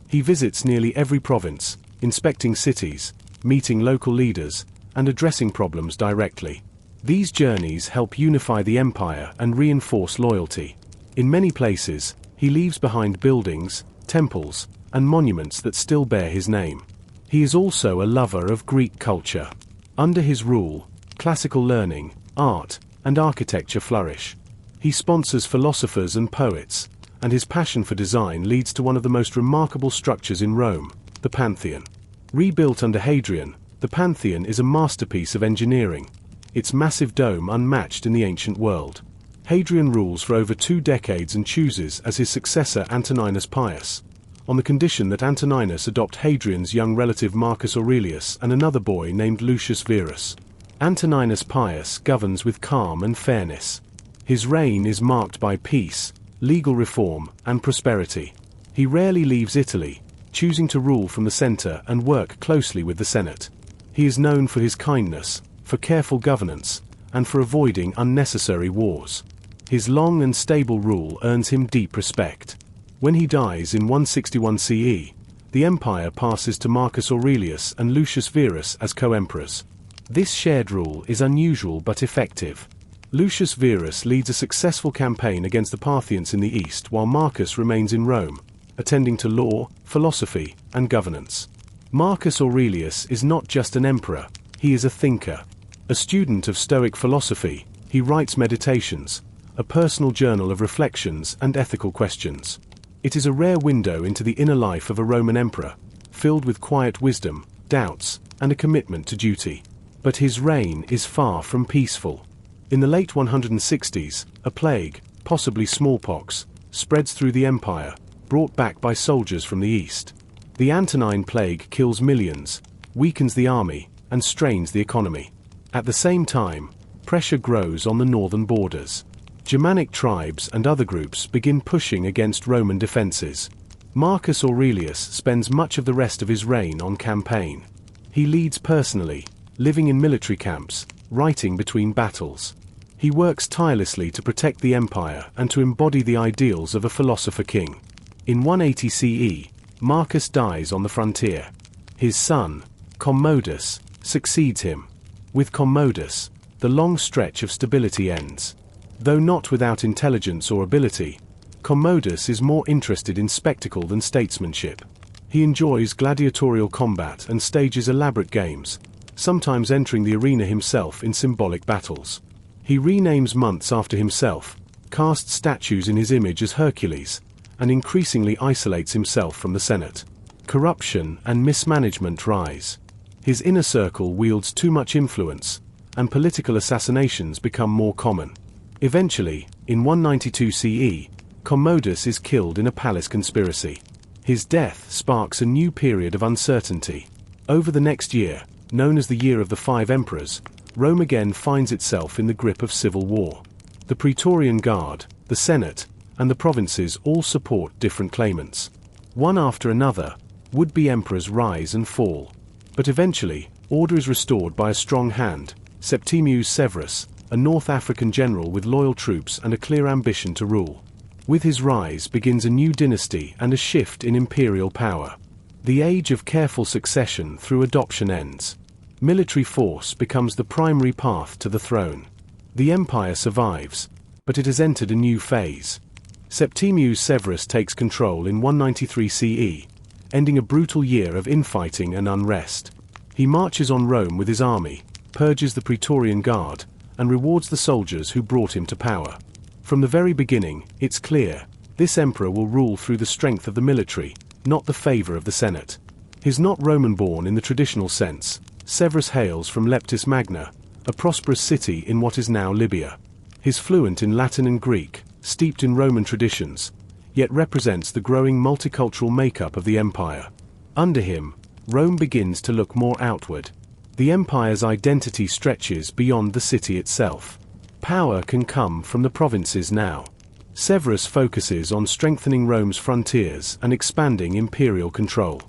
He visits nearly every province, inspecting cities, meeting local leaders, and addressing problems directly. These journeys help unify the empire and reinforce loyalty. In many places, he leaves behind buildings, temples, and monuments that still bear his name. He is also a lover of Greek culture. Under his rule, classical learning, art, and architecture flourish. He sponsors philosophers and poets, and his passion for design leads to one of the most remarkable structures in Rome, the Pantheon. Rebuilt under Hadrian, the Pantheon is a masterpiece of engineering, its massive dome unmatched in the ancient world. Hadrian rules for over 2 decades and chooses as his successor Antoninus Pius, on the condition that Antoninus adopt Hadrian's young relative Marcus Aurelius and another boy named Lucius Verus. Antoninus Pius governs with calm and fairness. His reign is marked by peace, legal reform, and prosperity. He rarely leaves Italy, choosing to rule from the center and work closely with the Senate. He is known for his kindness, for careful governance, and for avoiding unnecessary wars. His long and stable rule earns him deep respect. When he dies in 161 CE, the empire passes to Marcus Aurelius and Lucius Verus as co-emperors. This shared rule is unusual but effective. Lucius Verus leads a successful campaign against the Parthians in the east while Marcus remains in Rome, attending to law, philosophy, and governance. Marcus Aurelius is not just an emperor, he is a thinker. A student of Stoic philosophy, he writes Meditations, a personal journal of reflections and ethical questions. It is a rare window into the inner life of a Roman emperor, filled with quiet wisdom, doubts, and a commitment to duty. But his reign is far from peaceful. In the late 160s, a plague, possibly smallpox, spreads through the empire, brought back by soldiers from the east. The Antonine Plague kills millions, weakens the army, and strains the economy. At the same time, pressure grows on the northern borders. Germanic tribes and other groups begin pushing against Roman defenses. Marcus Aurelius spends much of the rest of his reign on campaign. He leads personally, living in military camps, writing between battles. He works tirelessly to protect the empire and to embody the ideals of a philosopher king. In 180 CE, Marcus dies on the frontier. His son, Commodus, succeeds him. With Commodus, the long stretch of stability ends. Though not without intelligence or ability, Commodus is more interested in spectacle than statesmanship. He enjoys gladiatorial combat and stages elaborate games, sometimes entering the arena himself in symbolic battles. He renames months after himself, casts statues in his image as Hercules, and increasingly isolates himself from the Senate. Corruption and mismanagement rise. His inner circle wields too much influence, and political assassinations become more common. Eventually, in 192 CE, Commodus is killed in a palace conspiracy. His death sparks a new period of uncertainty. Over the next year, known as the Year of the Five Emperors, Rome again finds itself in the grip of civil war. The Praetorian Guard, the Senate, and the provinces all support different claimants. One after another, would-be emperors rise and fall. But eventually, order is restored by a strong hand, Septimius Severus, a North African general with loyal troops and a clear ambition to rule. With his rise begins a new dynasty and a shift in imperial power. The age of careful succession through adoption ends. Military force becomes the primary path to the throne. The empire survives, but it has entered a new phase. Septimius Severus takes control in 193 CE, ending a brutal year of infighting and unrest. He marches on Rome with his army, purges the Praetorian Guard, and rewards the soldiers who brought him to power. From the very beginning, it's clear, this emperor will rule through the strength of the military, not the favor of the Senate. He's not Roman-born in the traditional sense. Severus hails from Leptis Magna, a prosperous city in what is now Libya. He's fluent in Latin and Greek, steeped in Roman traditions, yet represents the growing multicultural makeup of the empire. Under him, Rome begins to look more outward. The empire's identity stretches beyond the city itself. Power can come from the provinces now. Severus focuses on strengthening Rome's frontiers and expanding imperial control.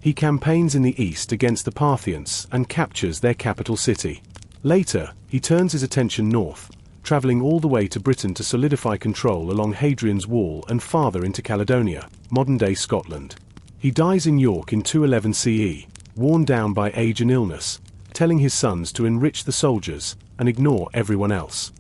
He campaigns in the east against the Parthians and captures their capital city. Later, he turns his attention north, traveling all the way to Britain to solidify control along Hadrian's Wall and farther into Caledonia, modern-day Scotland. He dies in York in 211 CE, worn down by age and illness, telling his sons to enrich the soldiers and ignore everyone else.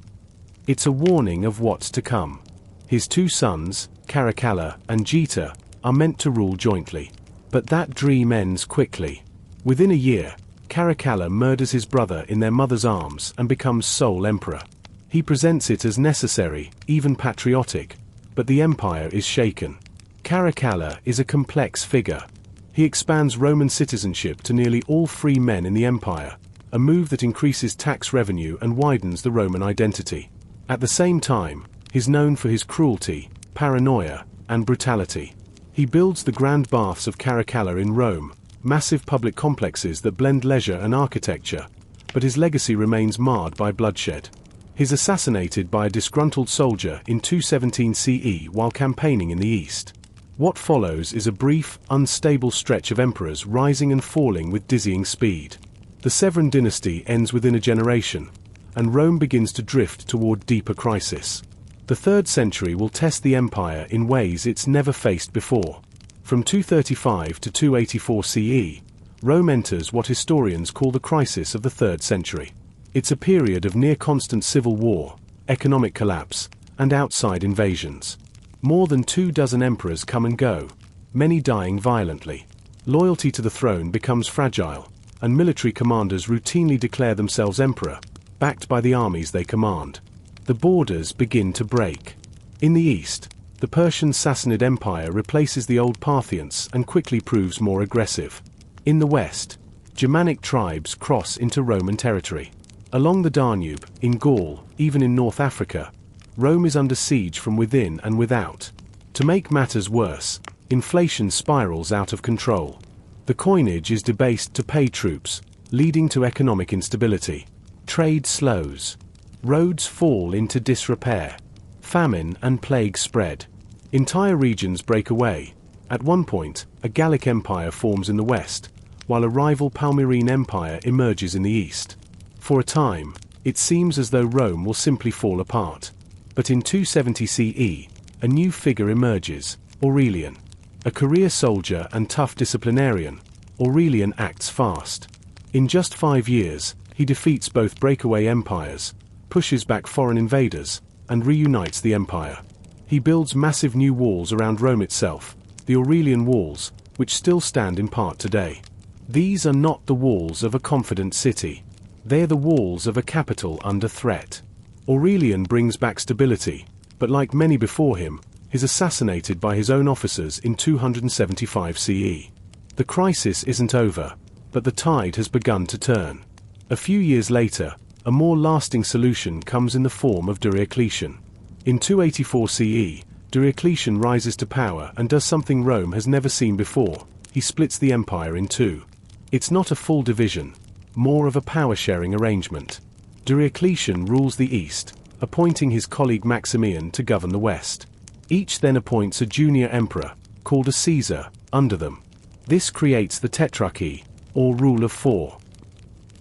It's a warning of what's to come. His two sons, Caracalla and Geta, are meant to rule jointly. But that dream ends quickly. Within a year, Caracalla murders his brother in their mother's arms and becomes sole emperor. He presents it as necessary, even patriotic, but the empire is shaken. Caracalla is a complex figure. He expands Roman citizenship to nearly all free men in the empire, a move that increases tax revenue and widens the Roman identity. At the same time, he's known for his cruelty, paranoia, and brutality. He builds the Grand Baths of Caracalla in Rome, massive public complexes that blend leisure and architecture, but his legacy remains marred by bloodshed. He's assassinated by a disgruntled soldier in 217 CE while campaigning in the east. What follows is a brief, unstable stretch of emperors rising and falling with dizzying speed. The Severan dynasty ends within a generation, and Rome begins to drift toward deeper crisis. The 3rd century will test the empire in ways it's never faced before. From 235 to 284 CE, Rome enters what historians call the crisis of the 3rd century. It's a period of near-constant civil war, economic collapse, and outside invasions. More than 24 emperors come and go, many dying violently. Loyalty to the throne becomes fragile, and military commanders routinely declare themselves emperor, backed by the armies they command. The borders begin to break. In the east, the Persian Sassanid Empire replaces the old Parthians and quickly proves more aggressive. In the west, Germanic tribes cross into Roman territory. Along the Danube, in Gaul, even in North Africa, Rome is under siege from within and without. To make matters worse, inflation spirals out of control. The coinage is debased to pay troops, leading to economic instability. Trade slows. Roads fall into disrepair. Famine and plague spread. Entire regions break away. At one point, a Gallic empire forms in the west, while a rival Palmyrene empire emerges in the east. For a time, it seems as though Rome will simply fall apart. But in 270 CE, a new figure emerges, Aurelian. A career soldier and tough disciplinarian, Aurelian acts fast. In just 5 years, he defeats both breakaway empires, pushes back foreign invaders, and reunites the empire. He builds massive new walls around Rome itself, the Aurelian walls, which still stand in part today. These are not the walls of a confident city. They are the walls of a capital under threat. Aurelian brings back stability, but like many before him, is assassinated by his own officers in 275 CE. The crisis isn't over, but the tide has begun to turn. A few years later, a more lasting solution comes in the form of Diocletian. In 284 CE, Diocletian rises to power and does something Rome has never seen before. He splits the empire in two. It's not a full division, more of a power-sharing arrangement. Diocletian rules the east, appointing his colleague Maximian to govern the west. Each then appoints a junior emperor, called a Caesar, under them. This creates the Tetrarchy, or rule of 4.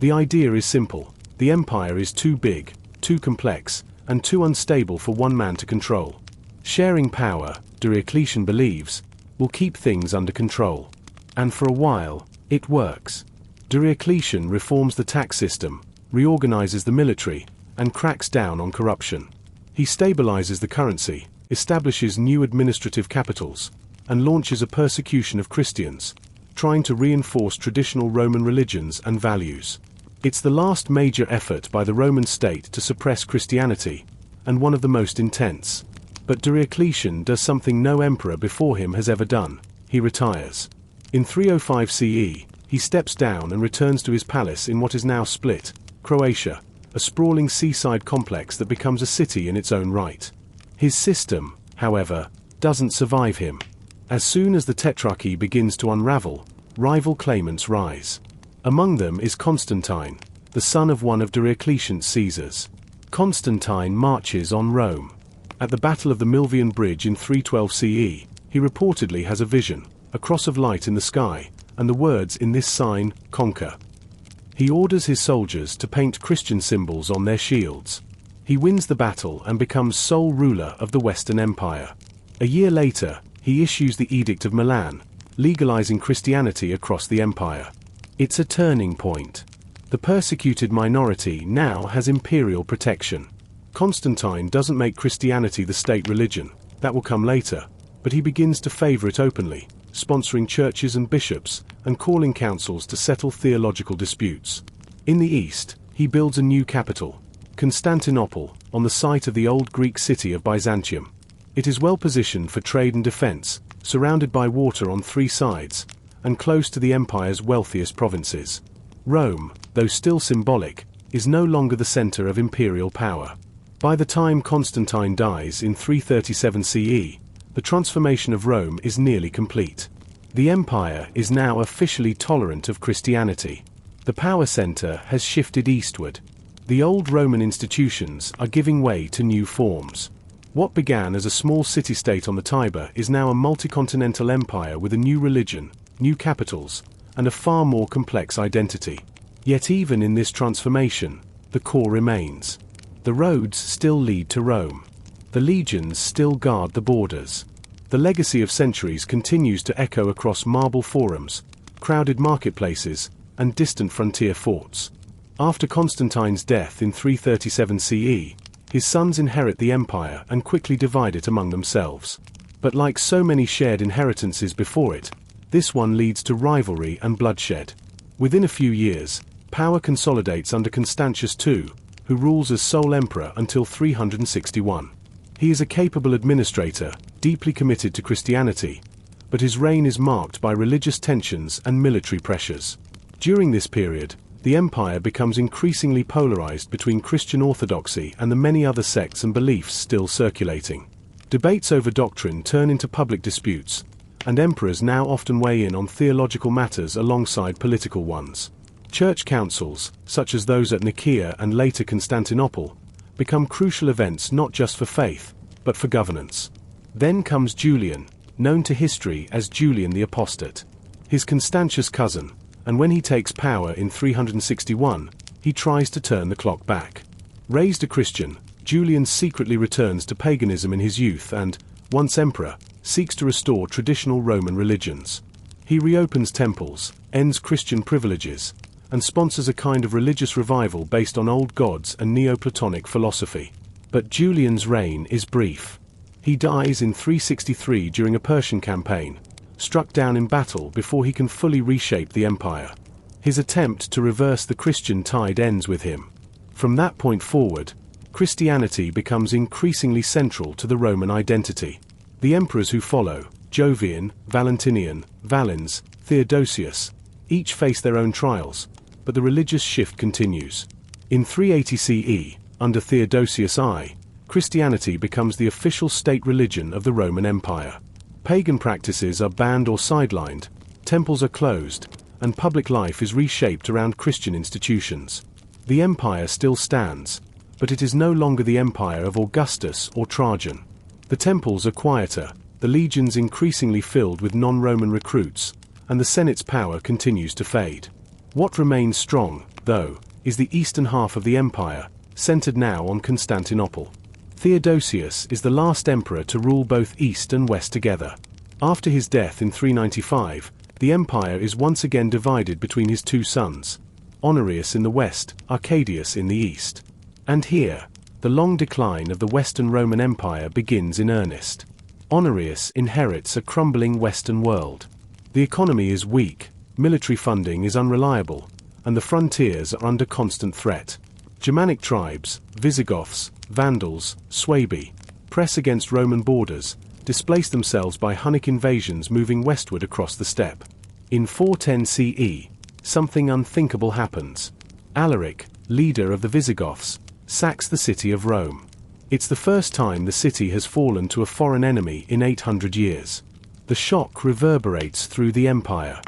The idea is simple. The empire is too big, too complex, and too unstable for one man to control. Sharing power, Diocletian believes, will keep things under control. And for a while, it works. Diocletian reforms the tax system, reorganizes the military, and cracks down on corruption. He stabilizes the currency, establishes new administrative capitals, and launches a persecution of Christians, trying to reinforce traditional Roman religions and values. It's the last major effort by the Roman state to suppress Christianity, and one of the most intense. But Diocletian does something no emperor before him has ever done. He retires. In 305 CE, he steps down and returns to his palace in what is now Split, Croatia, a sprawling seaside complex that becomes a city in its own right. His system, however, doesn't survive him. As soon as the Tetrarchy begins to unravel, rival claimants rise. Among them is Constantine, the son of one of Diocletian's Caesars. Constantine marches on Rome. At the Battle of the Milvian Bridge in 312 CE, he reportedly has a vision, a cross of light in the sky, and the words in this sign, "Conquer." He orders his soldiers to paint Christian symbols on their shields. He wins the battle and becomes sole ruler of the Western Empire. A year later, he issues the Edict of Milan, legalizing Christianity across the empire. It's a turning point. The persecuted minority now has imperial protection. Constantine doesn't make Christianity the state religion, that will come later, but he begins to favor it openly, sponsoring churches and bishops, and calling councils to settle theological disputes. In the east, he builds a new capital, Constantinople, on the site of the old Greek city of Byzantium. It is well positioned for trade and defense, surrounded by water on 3 sides, and close to the empire's wealthiest provinces. Rome, though still symbolic, is no longer the center of imperial power. By the time Constantine dies in 337 CE, the transformation of Rome is nearly complete. The empire is now officially tolerant of Christianity. The power center has shifted eastward. The old Roman institutions are giving way to new forms. What began as a small city-state on the Tiber is now a multi-continental empire with a new religion, new capitals, and a far more complex identity. Yet even in this transformation, the core remains. The roads still lead to Rome. The legions still guard the borders. The legacy of centuries continues to echo across marble forums, crowded marketplaces, and distant frontier forts. After Constantine's death in 337 CE, his sons inherit the empire and quickly divide it among themselves. But like so many shared inheritances before it, this one leads to rivalry and bloodshed. Within a few years, power consolidates under Constantius II, who rules as sole emperor until 361. He is a capable administrator, deeply committed to Christianity, but his reign is marked by religious tensions and military pressures. During this period, the empire becomes increasingly polarized between Christian orthodoxy and the many other sects and beliefs still circulating. Debates over doctrine turn into public disputes, and emperors now often weigh in on theological matters alongside political ones. Church councils, such as those at Nicaea and later Constantinople, become crucial events not just for faith, but for governance. Then comes Julian, known to history as Julian the Apostate. His Constantius cousin, and when he takes power in 361, he tries to turn the clock back. Raised a Christian, Julian secretly returns to paganism in his youth and, once emperor, seeks to restore traditional Roman religions. He reopens temples, ends Christian privileges, and sponsors a kind of religious revival based on old gods and Neoplatonic philosophy. But Julian's reign is brief. He dies in 363 during a Persian campaign, struck down in battle before he can fully reshape the empire. His attempt to reverse the Christian tide ends with him. From that point forward, Christianity becomes increasingly central to the Roman identity. The emperors who follow, Jovian, Valentinian, Valens, Theodosius, each face their own trials, but the religious shift continues. In 380 CE, under Theodosius I, Christianity becomes the official state religion of the Roman Empire. Pagan practices are banned or sidelined, temples are closed, and public life is reshaped around Christian institutions. The empire still stands, but it is no longer the empire of Augustus or Trajan. The temples are quieter, the legions increasingly filled with non-Roman recruits, and the Senate's power continues to fade. What remains strong, though, is the eastern half of the empire, centered now on Constantinople. Theodosius is the last emperor to rule both east and west together. After his death in 395, the empire is once again divided between his two sons, Honorius in the west, Arcadius in the east. And here, the long decline of the Western Roman Empire begins in earnest. Honorius inherits a crumbling Western world. The economy is weak, military funding is unreliable, and the frontiers are under constant threat. Germanic tribes, Visigoths, Vandals, Suebi, press against Roman borders, displace themselves by Hunnic invasions moving westward across the steppe. In 410 CE, something unthinkable happens. Alaric, leader of the Visigoths, sacks the city of Rome. It's the first time the city has fallen to a foreign enemy in 800 years. The shock reverberates through the empire.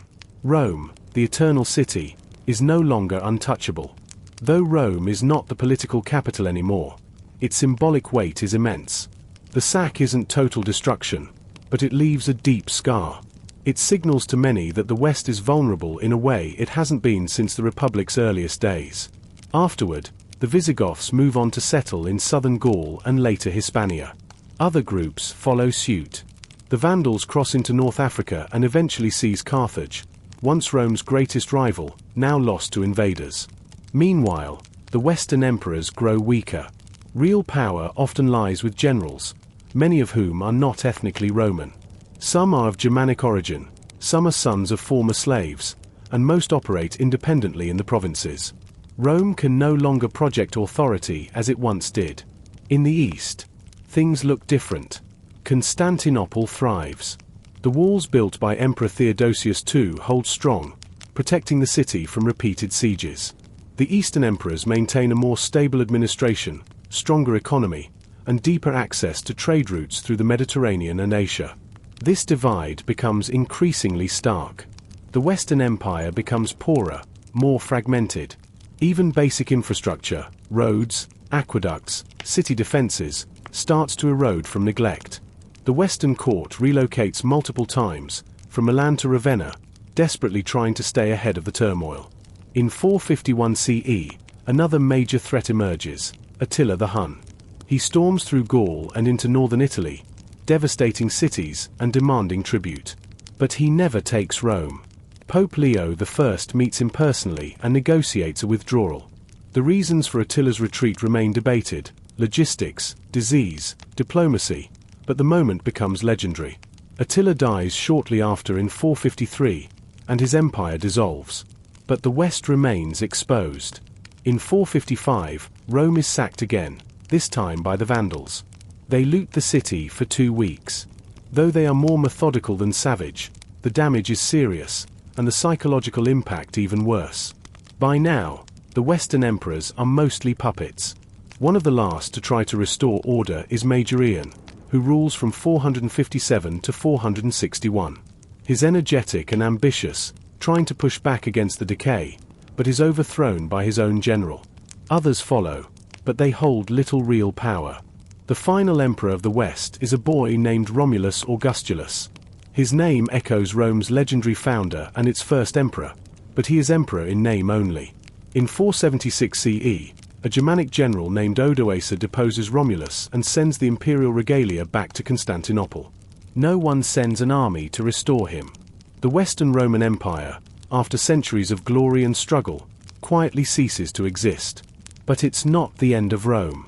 Rome, the eternal city, is no longer untouchable. Though Rome is not the political capital anymore, its symbolic weight is immense. The sack isn't total destruction, but it leaves a deep scar. It signals to many that the West is vulnerable in a way it hasn't been since the Republic's earliest days. Afterward, the Visigoths move on to settle in southern Gaul and later Hispania. Other groups follow suit. The Vandals cross into North Africa and eventually seize Carthage, once Rome's greatest rival, now lost to invaders. Meanwhile, the Western emperors grow weaker. Real power often lies with generals, many of whom are not ethnically Roman. Some are of Germanic origin, some are sons of former slaves, and most operate independently in the provinces. Rome can no longer project authority as it once did. In the east, things look different. Constantinople thrives. The walls built by Emperor Theodosius II hold strong, protecting the city from repeated sieges. The eastern emperors maintain a more stable administration, stronger economy, and deeper access to trade routes through the Mediterranean and Asia. This divide becomes increasingly stark. The Western Empire becomes poorer, more fragmented. Even basic infrastructure, roads, aqueducts, city defenses, starts to erode from neglect. The Western court relocates multiple times, from Milan to Ravenna, desperately trying to stay ahead of the turmoil. In 451 CE, another major threat emerges: Attila the Hun. He storms through Gaul and into northern Italy, devastating cities and demanding tribute. But he never takes Rome. Pope Leo I meets him personally and negotiates a withdrawal. The reasons for Attila's retreat remain debated: logistics, disease, diplomacy, but the moment becomes legendary. Attila dies shortly after in 453, and his empire dissolves. But the West remains exposed. In 455, Rome is sacked again, this time by the Vandals. They loot the city for 2 weeks. Though they are more methodical than savage, the damage is serious, and the psychological impact even worse. By now, the Western emperors are mostly puppets. One of the last to try to restore order is Major Ian, who rules from 457 to 461. He's energetic and ambitious, trying to push back against the decay, but is overthrown by his own general. Others follow, but they hold little real power. The final emperor of the West is a boy named Romulus Augustulus. His name echoes Rome's legendary founder and its first emperor, but he is emperor in name only. In 476 CE, a Germanic general named Odoacer deposes Romulus and sends the imperial regalia back to Constantinople. No one sends an army to restore him. The Western Roman Empire, after centuries of glory and struggle, quietly ceases to exist. But it's not the end of Rome.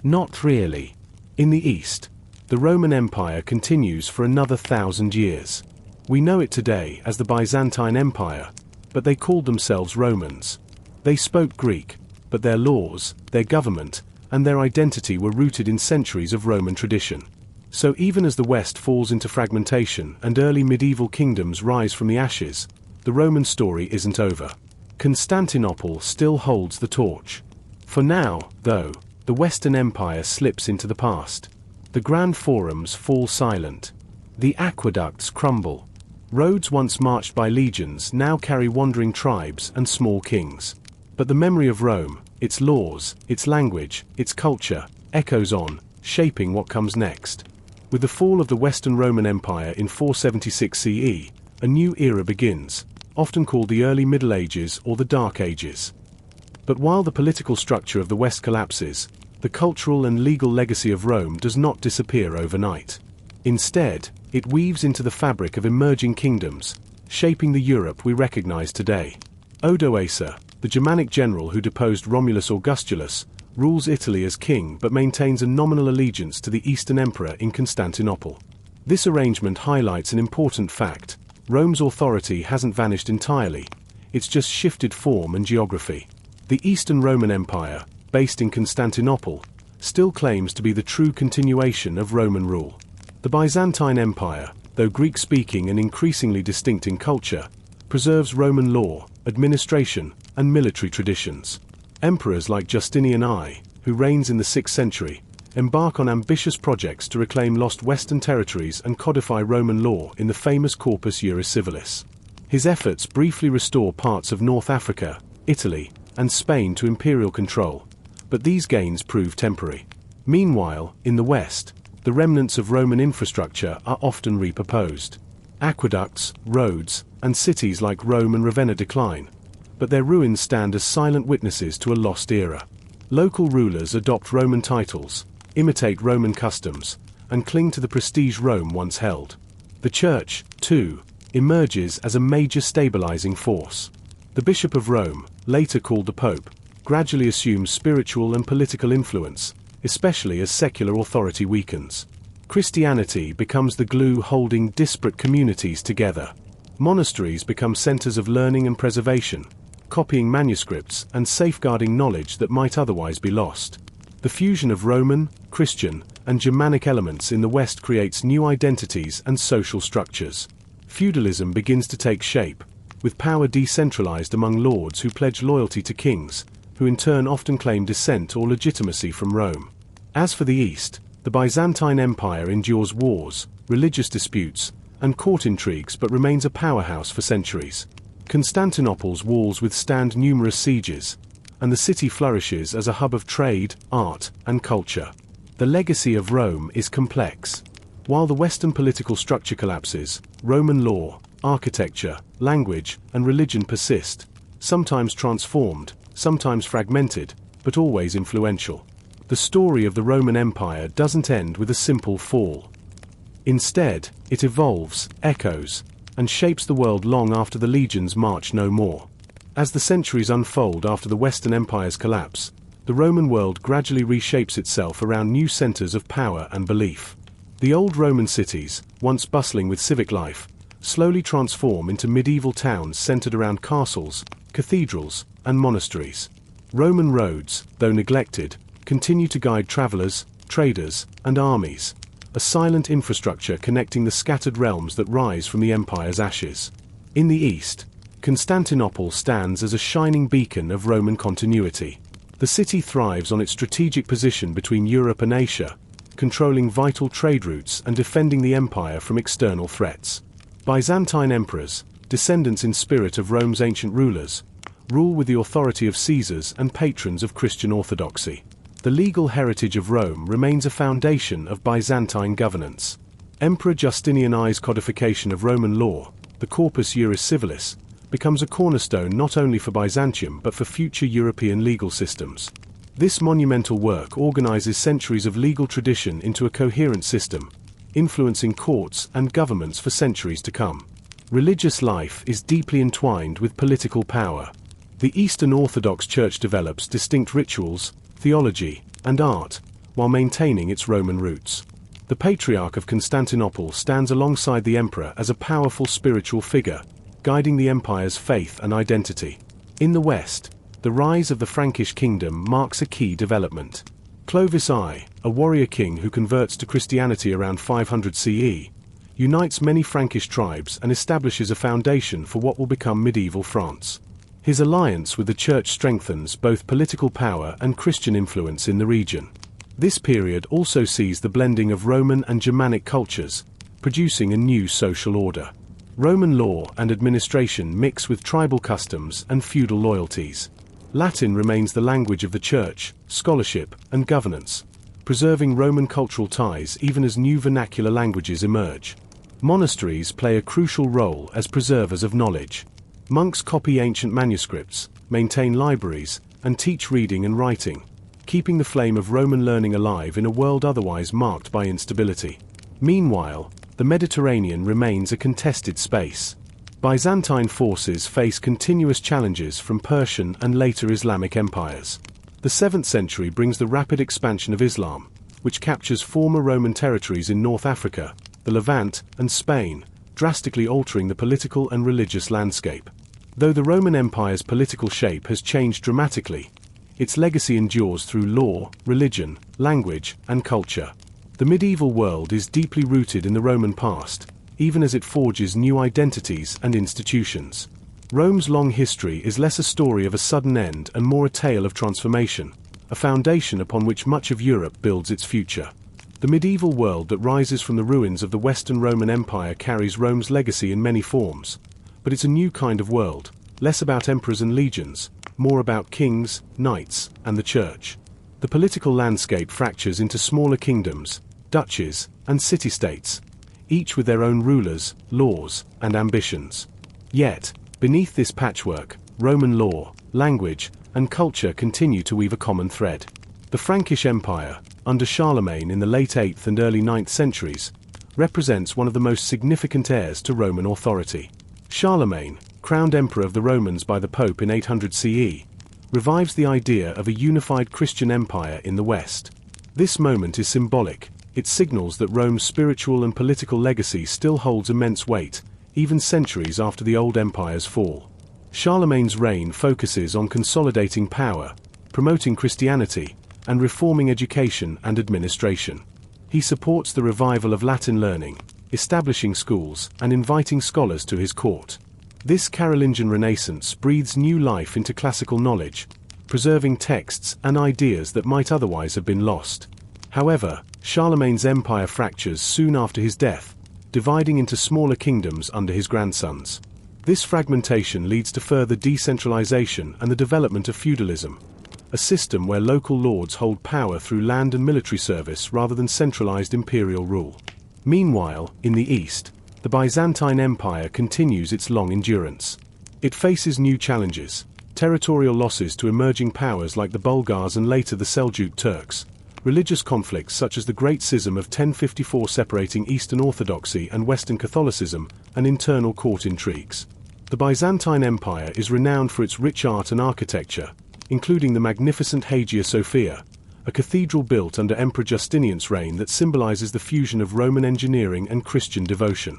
Not really. In the East, the Roman Empire continues for another 1,000 years. We know it today as the Byzantine Empire, but they called themselves Romans. They spoke Greek, but their laws, their government, and their identity were rooted in centuries of Roman tradition. So even as the West falls into fragmentation and early medieval kingdoms rise from the ashes, the Roman story isn't over. Constantinople still holds the torch. For now, though, the Western Empire slips into the past. The grand forums fall silent. The aqueducts crumble. Roads once marched by legions now carry wandering tribes and small kings. But the memory of Rome, its laws, its language, its culture, echoes on, shaping what comes next. With the fall of the Western Roman Empire in 476 CE, a new era begins, often called the Early Middle Ages or the Dark Ages. But while the political structure of the West collapses, the cultural and legal legacy of Rome does not disappear overnight. Instead, it weaves into the fabric of emerging kingdoms, shaping the Europe we recognize today. Odoacer, the Germanic general who deposed Romulus Augustulus, rules Italy as king but maintains a nominal allegiance to the Eastern Emperor in Constantinople. This arrangement highlights an important fact: Rome's authority hasn't vanished entirely, it's just shifted form and geography. The Eastern Roman Empire, based in Constantinople, still claims to be the true continuation of Roman rule. The Byzantine Empire, though Greek-speaking and increasingly distinct in culture, preserves Roman law, administration, and military traditions. Emperors like Justinian I, who reigns in the 6th century, embark on ambitious projects to reclaim lost Western territories and codify Roman law in the famous Corpus Juris Civilis. His efforts briefly restore parts of North Africa, Italy, and Spain to imperial control, but these gains prove temporary. Meanwhile, in the West, the remnants of Roman infrastructure are often repurposed. Aqueducts, roads, and cities like Rome and Ravenna decline, but their ruins stand as silent witnesses to a lost era. Local rulers adopt Roman titles, imitate Roman customs, and cling to the prestige Rome once held. The Church, too, emerges as a major stabilizing force. The Bishop of Rome, later called the Pope, gradually assumes spiritual and political influence, especially as secular authority weakens. Christianity becomes the glue holding disparate communities together. Monasteries become centers of learning and preservation, copying manuscripts and safeguarding knowledge that might otherwise be lost. The fusion of Roman, Christian, and Germanic elements in the West creates new identities and social structures. Feudalism begins to take shape, with power decentralized among lords who pledge loyalty to kings, who in turn often claim descent or legitimacy from Rome. As for the East, the Byzantine Empire endures wars, religious disputes, and court intrigues but remains a powerhouse for centuries. Constantinople's walls withstand numerous sieges, and the city flourishes as a hub of trade, art, and culture. The legacy of Rome is complex. While the Western political structure collapses, Roman law, architecture, language, and religion persist, sometimes transformed, sometimes fragmented, but always influential. The story of the Roman Empire doesn't end with a simple fall. Instead, it evolves, echoes, and shapes the world long after the legions march no more. As the centuries unfold after the Western Empire's collapse, the Roman world gradually reshapes itself around new centers of power and belief. The old Roman cities, once bustling with civic life, slowly transform into medieval towns centered around castles, cathedrals, and monasteries. Roman roads, though neglected, continue to guide travelers, traders, and armies, a silent infrastructure connecting the scattered realms that rise from the empire's ashes. In the east, Constantinople stands as a shining beacon of Roman continuity. The city thrives on its strategic position between Europe and Asia, controlling vital trade routes and defending the empire from external threats. Byzantine emperors, descendants in spirit of Rome's ancient rulers, rule with the authority of Caesars and patrons of Christian orthodoxy. The legal heritage of Rome remains a foundation of Byzantine governance. Emperor Justinian I's codification of Roman law, the Corpus Juris Civilis, becomes a cornerstone not only for Byzantium but for future European legal systems. This monumental work organizes centuries of legal tradition into a coherent system, influencing courts and governments for centuries to come. Religious life is deeply entwined with political power. The Eastern Orthodox Church develops distinct rituals, theology, and art, while maintaining its Roman roots. The Patriarch of Constantinople stands alongside the emperor as a powerful spiritual figure, guiding the empire's faith and identity. In the West, the rise of the Frankish kingdom marks a key development. Clovis I, a warrior king who converts to Christianity around 500 CE, unites many Frankish tribes and establishes a foundation for what will become medieval France. His alliance with the church strengthens both political power and Christian influence in the region. This period also sees the blending of Roman and Germanic cultures, producing a new social order. Roman law and administration mix with tribal customs and feudal loyalties. Latin remains the language of the church, scholarship, and governance, preserving Roman cultural ties even as new vernacular languages emerge. Monasteries play a crucial role as preservers of knowledge. Monks copy ancient manuscripts, maintain libraries, and teach reading and writing, keeping the flame of Roman learning alive in a world otherwise marked by instability. Meanwhile, the Mediterranean remains a contested space. Byzantine forces face continuous challenges from Persian and later Islamic empires. The 7th century brings the rapid expansion of Islam, which captures former Roman territories in North Africa, the Levant, and Spain, drastically altering the political and religious landscape. Though the Roman Empire's political shape has changed dramatically, its legacy endures through law, religion, language, and culture. The medieval world is deeply rooted in the Roman past, even as it forges new identities and institutions. Rome's long history is less a story of a sudden end and more a tale of transformation, a foundation upon which much of Europe builds its future. The medieval world that rises from the ruins of the Western Roman Empire carries Rome's legacy in many forms, but it's a new kind of world, less about emperors and legions, more about kings, knights, and the church. The political landscape fractures into smaller kingdoms, duchies, and city-states, each with their own rulers, laws, and ambitions. Yet, beneath this patchwork, Roman law, language, and culture continue to weave a common thread. The Frankish Empire, under Charlemagne in the late 8th and early 9th centuries, represents one of the most significant heirs to Roman authority. Charlemagne, crowned emperor of the Romans by the Pope in 800 CE, revives the idea of a unified Christian empire in the West. This moment is symbolic. It signals that Rome's spiritual and political legacy still holds immense weight, even centuries after the old empire's fall. Charlemagne's reign focuses on consolidating power, promoting Christianity, and reforming education and administration. He supports the revival of Latin learning, establishing schools and inviting scholars to his court. This Carolingian Renaissance breathes new life into classical knowledge, preserving texts and ideas that might otherwise have been lost. However, Charlemagne's empire fractures soon after his death, dividing into smaller kingdoms under his grandsons. This fragmentation leads to further decentralization and the development of feudalism, a system where local lords hold power through land and military service rather than centralized imperial rule. Meanwhile, in the east, the Byzantine Empire continues its long endurance. It faces new challenges: territorial losses to emerging powers like the Bulgars and later the Seljuk Turks, religious conflicts such as the Great Schism of 1054 separating Eastern Orthodoxy and Western Catholicism, and internal court intrigues. The Byzantine Empire is renowned for its rich art and architecture, including the magnificent Hagia Sophia, a cathedral built under Emperor Justinian's reign that symbolizes the fusion of Roman engineering and Christian devotion.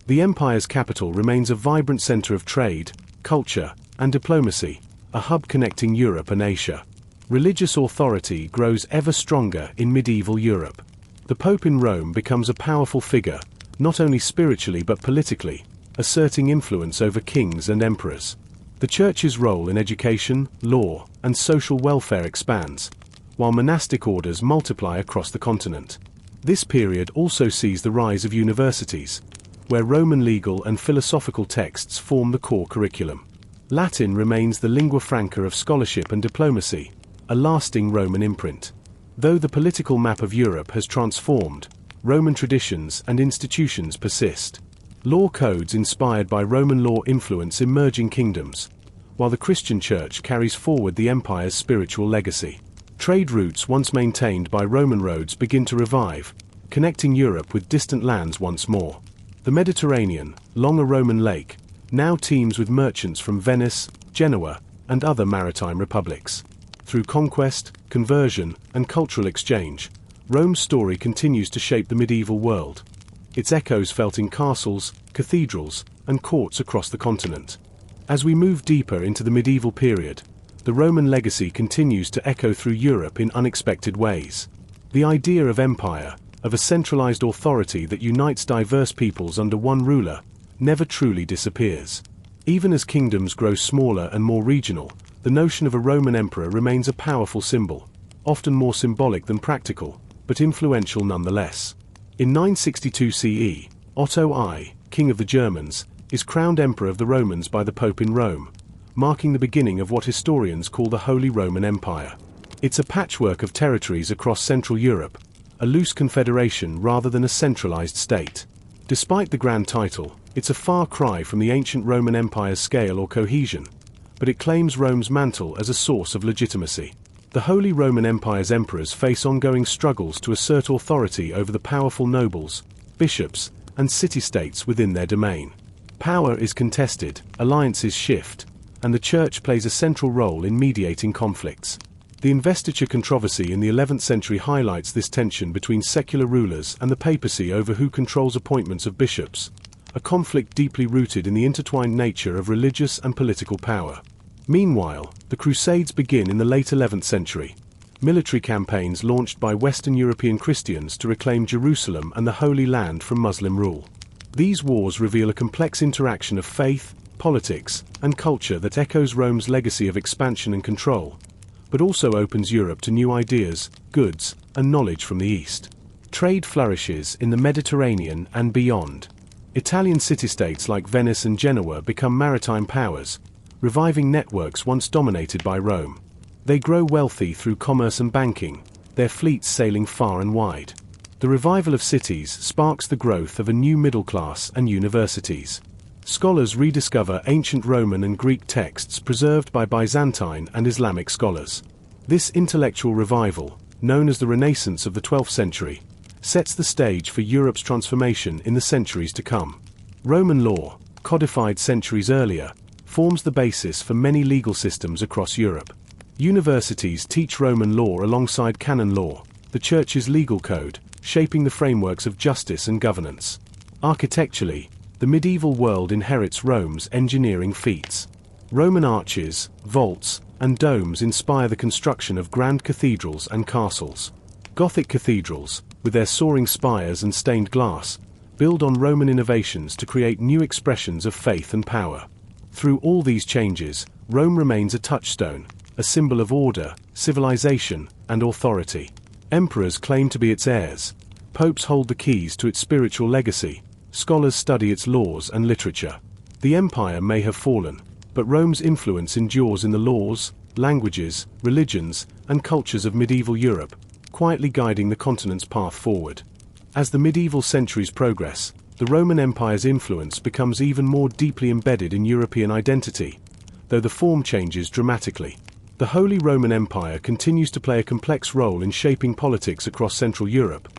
The empire's capital remains a vibrant center of trade, culture, and diplomacy, a hub connecting Europe and Asia. Religious authority grows ever stronger in medieval Europe. The Pope in Rome becomes a powerful figure, not only spiritually but politically, asserting influence over kings and emperors. The Church's role in education, law, and social welfare expands, while monastic orders multiply across the continent. This period also sees the rise of universities, where Roman legal and philosophical texts form the core curriculum. Latin remains the lingua franca of scholarship and diplomacy, a lasting Roman imprint. Though the political map of Europe has transformed, Roman traditions and institutions persist. Law codes inspired by Roman law influence emerging kingdoms, while the Christian Church carries forward the empire's spiritual legacy. Trade routes once maintained by Roman roads begin to revive, connecting Europe with distant lands once more. The Mediterranean, long a Roman lake, now teems with merchants from Venice, Genoa, and other maritime republics. Through conquest, conversion, and cultural exchange, Rome's story continues to shape the medieval world. Its echoes felt in castles, cathedrals, and courts across the continent. As we move deeper into the medieval period, the Roman legacy continues to echo through Europe in unexpected ways. The idea of empire, of a centralized authority that unites diverse peoples under one ruler, never truly disappears. Even as kingdoms grow smaller and more regional, the notion of a Roman emperor remains a powerful symbol, often more symbolic than practical, but influential nonetheless. In 962 CE, Otto I, king of the Germans, is crowned emperor of the Romans by the Pope in Rome, marking the beginning of what historians call the Holy Roman Empire. It's a patchwork of territories across Central Europe, a loose confederation rather than a centralized state. Despite the grand title, it's a far cry from the ancient Roman Empire's scale or cohesion, but it claims Rome's mantle as a source of legitimacy. The Holy Roman Empire's emperors face ongoing struggles to assert authority over the powerful nobles, bishops, and city-states within their domain. Power is contested, alliances shift, and the Church plays a central role in mediating conflicts. The investiture controversy in the 11th century highlights this tension between secular rulers and the papacy over who controls appointments of bishops, a conflict deeply rooted in the intertwined nature of religious and political power. Meanwhile, the Crusades begin in the late 11th century. Military campaigns launched by Western European Christians to reclaim Jerusalem and the Holy Land from Muslim rule. These wars reveal a complex interaction of faith, politics, and culture that echoes Rome's legacy of expansion and control, but also opens Europe to new ideas, goods, and knowledge from the East. Trade flourishes in the Mediterranean and beyond. Italian city-states like Venice and Genoa become maritime powers, reviving networks once dominated by Rome. They grow wealthy through commerce and banking, their fleets sailing far and wide. The revival of cities sparks the growth of a new middle class and universities. Scholars rediscover ancient Roman and Greek texts preserved by Byzantine and Islamic scholars. This intellectual revival, known as the Renaissance of the 12th century, sets the stage for Europe's transformation in the centuries to come. Roman law, codified centuries earlier, forms the basis for many legal systems across Europe. Universities teach Roman law alongside canon law, the Church's legal code, shaping the frameworks of justice and governance. Architecturally, the medieval world inherits Rome's engineering feats. Roman arches, vaults, and domes inspire the construction of grand cathedrals and castles. Gothic cathedrals, with their soaring spires and stained glass, build on Roman innovations to create new expressions of faith and power. Through all these changes, Rome remains a touchstone, a symbol of order, civilization, and authority. Emperors claim to be its heirs. Popes hold the keys to its spiritual legacy. Scholars study its laws and literature. The empire may have fallen, but Rome's influence endures in the laws, languages, religions, and cultures of medieval Europe, quietly guiding the continent's path forward. As the medieval centuries progress, the Roman Empire's influence becomes even more deeply embedded in European identity, though the form changes dramatically. The Holy Roman Empire continues to play a complex role in shaping politics across Central Europe,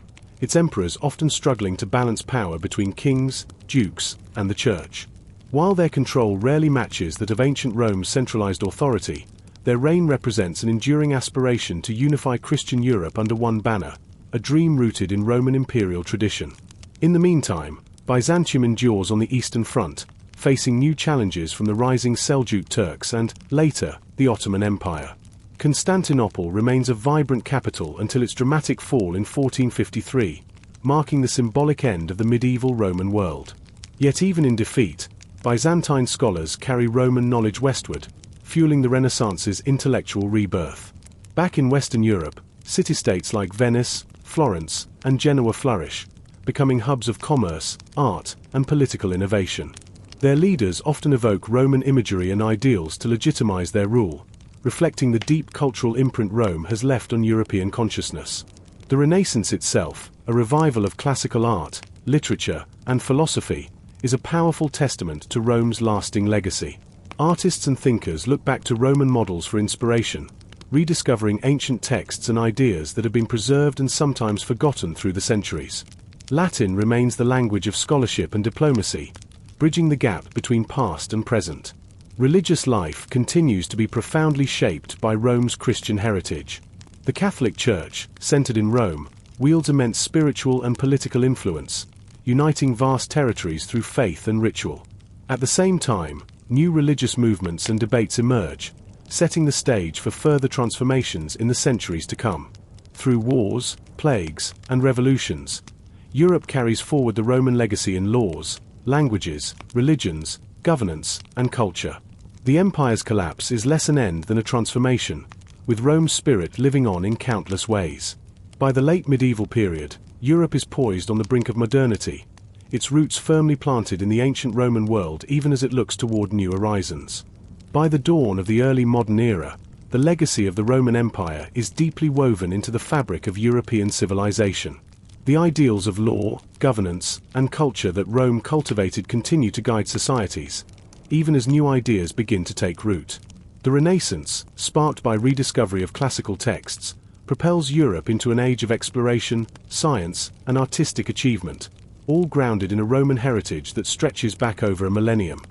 its emperors often struggling to balance power between kings, dukes, and the church. While their control rarely matches that of ancient Rome's centralized authority, their reign represents an enduring aspiration to unify Christian Europe under one banner, a dream rooted in Roman imperial tradition. In the meantime, Byzantium endures on the Eastern Front, facing new challenges from the rising Seljuk Turks and, later, the Ottoman Empire. Constantinople remains a vibrant capital until its dramatic fall in 1453, marking the symbolic end of the medieval Roman world. Yet even in defeat, Byzantine scholars carry Roman knowledge westward, fueling the Renaissance's intellectual rebirth. Back in Western Europe, city-states like Venice, Florence, and Genoa flourish, becoming hubs of commerce, art, and political innovation. Their leaders often evoke Roman imagery and ideals to legitimize their rule, reflecting the deep cultural imprint Rome has left on European consciousness. The Renaissance itself, a revival of classical art, literature, and philosophy, is a powerful testament to Rome's lasting legacy. Artists and thinkers look back to Roman models for inspiration, rediscovering ancient texts and ideas that have been preserved and sometimes forgotten through the centuries. Latin remains the language of scholarship and diplomacy, bridging the gap between past and present. Religious life continues to be profoundly shaped by Rome's Christian heritage. The Catholic Church, centered in Rome, wields immense spiritual and political influence, uniting vast territories through faith and ritual. At the same time, new religious movements and debates emerge, setting the stage for further transformations in the centuries to come. Through wars, plagues, and revolutions, Europe carries forward the Roman legacy in laws, languages, religions, governance, and culture. The empire's collapse is less an end than a transformation, with Rome's spirit living on in countless ways. By the late medieval period, Europe is poised on the brink of modernity, its roots firmly planted in the ancient Roman world even as it looks toward new horizons. By the dawn of the early modern era, the legacy of the Roman Empire is deeply woven into the fabric of European civilization. The ideals of law, governance, and culture that Rome cultivated continue to guide societies, even as new ideas begin to take root. The Renaissance, sparked by rediscovery of classical texts, propels Europe into an age of exploration, science, and artistic achievement, all grounded in a Roman heritage that stretches back over a millennium.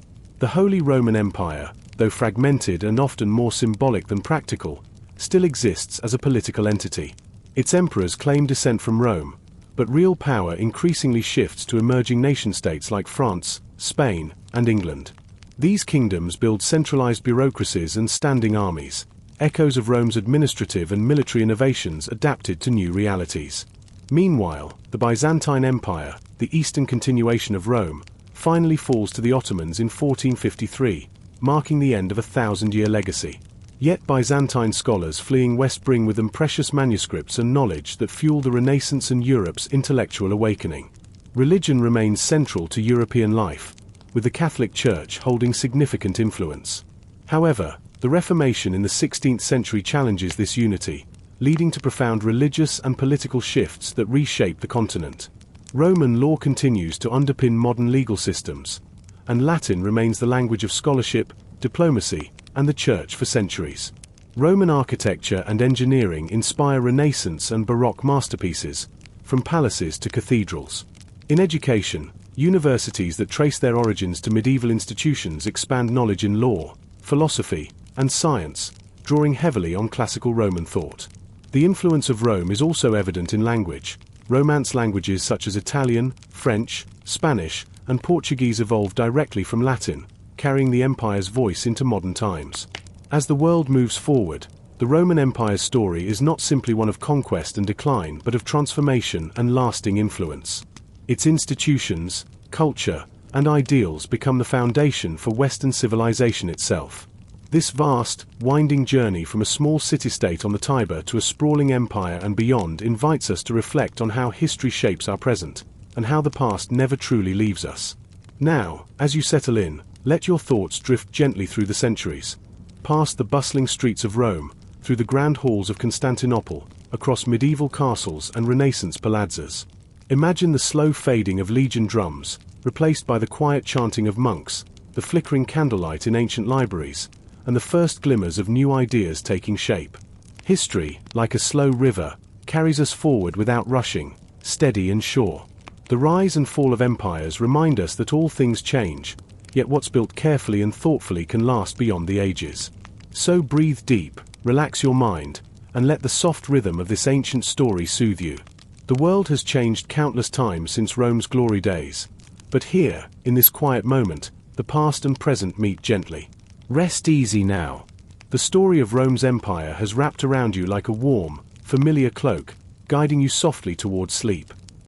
The Holy Roman Empire, though fragmented and often more symbolic than practical, still exists as a political entity. Its emperors claim descent from Rome, but real power increasingly shifts to emerging nation-states like France, Spain, and England. These kingdoms build centralized bureaucracies and standing armies, echoes of Rome's administrative and military innovations adapted to new realities. Meanwhile, the Byzantine Empire, the eastern continuation of Rome, finally falls to the Ottomans in 1453, marking the end of a thousand-year legacy. Yet Byzantine scholars fleeing west bring with them precious manuscripts and knowledge that fuel the Renaissance and Europe's intellectual awakening. Religion remains central to European life, with the Catholic Church holding significant influence. However, the Reformation in the 16th century challenges this unity, leading to profound religious and political shifts that reshape the continent. Roman law continues to underpin modern legal systems, and Latin remains the language of scholarship, diplomacy, and the Church for centuries. Roman architecture and engineering inspire Renaissance and Baroque masterpieces, from palaces to cathedrals. In education, universities that trace their origins to medieval institutions expand knowledge in law, philosophy, and science, drawing heavily on classical Roman thought. The influence of Rome is also evident in language. Romance languages such as Italian, French, Spanish, and Portuguese evolved directly from Latin, carrying the empire's voice into modern times. As the world moves forward, the Roman Empire's story is not simply one of conquest and decline but of transformation and lasting influence. Its institutions, culture, and ideals become the foundation for Western civilization itself. This vast, winding journey from a small city-state on the Tiber to a sprawling empire and beyond invites us to reflect on how history shapes our present, and how the past never truly leaves us. Now, as you settle in, let your thoughts drift gently through the centuries. past the bustling streets of Rome, through the grand halls of Constantinople, across medieval castles and Renaissance palazzas. Imagine the slow fading of legion drums, replaced by the quiet chanting of monks, the flickering candlelight in ancient libraries, and the first glimmers of new ideas taking shape. History, like a slow river, carries us forward without rushing, steady and sure. The rise and fall of empires remind us that all things change, yet what's built carefully and thoughtfully can last beyond the ages. So breathe deep, relax your mind, and let the soft rhythm of this ancient story soothe you. The world has changed countless times since Rome's glory days. But here, in this quiet moment, the past and present meet gently. Rest easy now. The story of Rome's empire has wrapped around you like a warm, familiar cloak, guiding you softly towards sleep.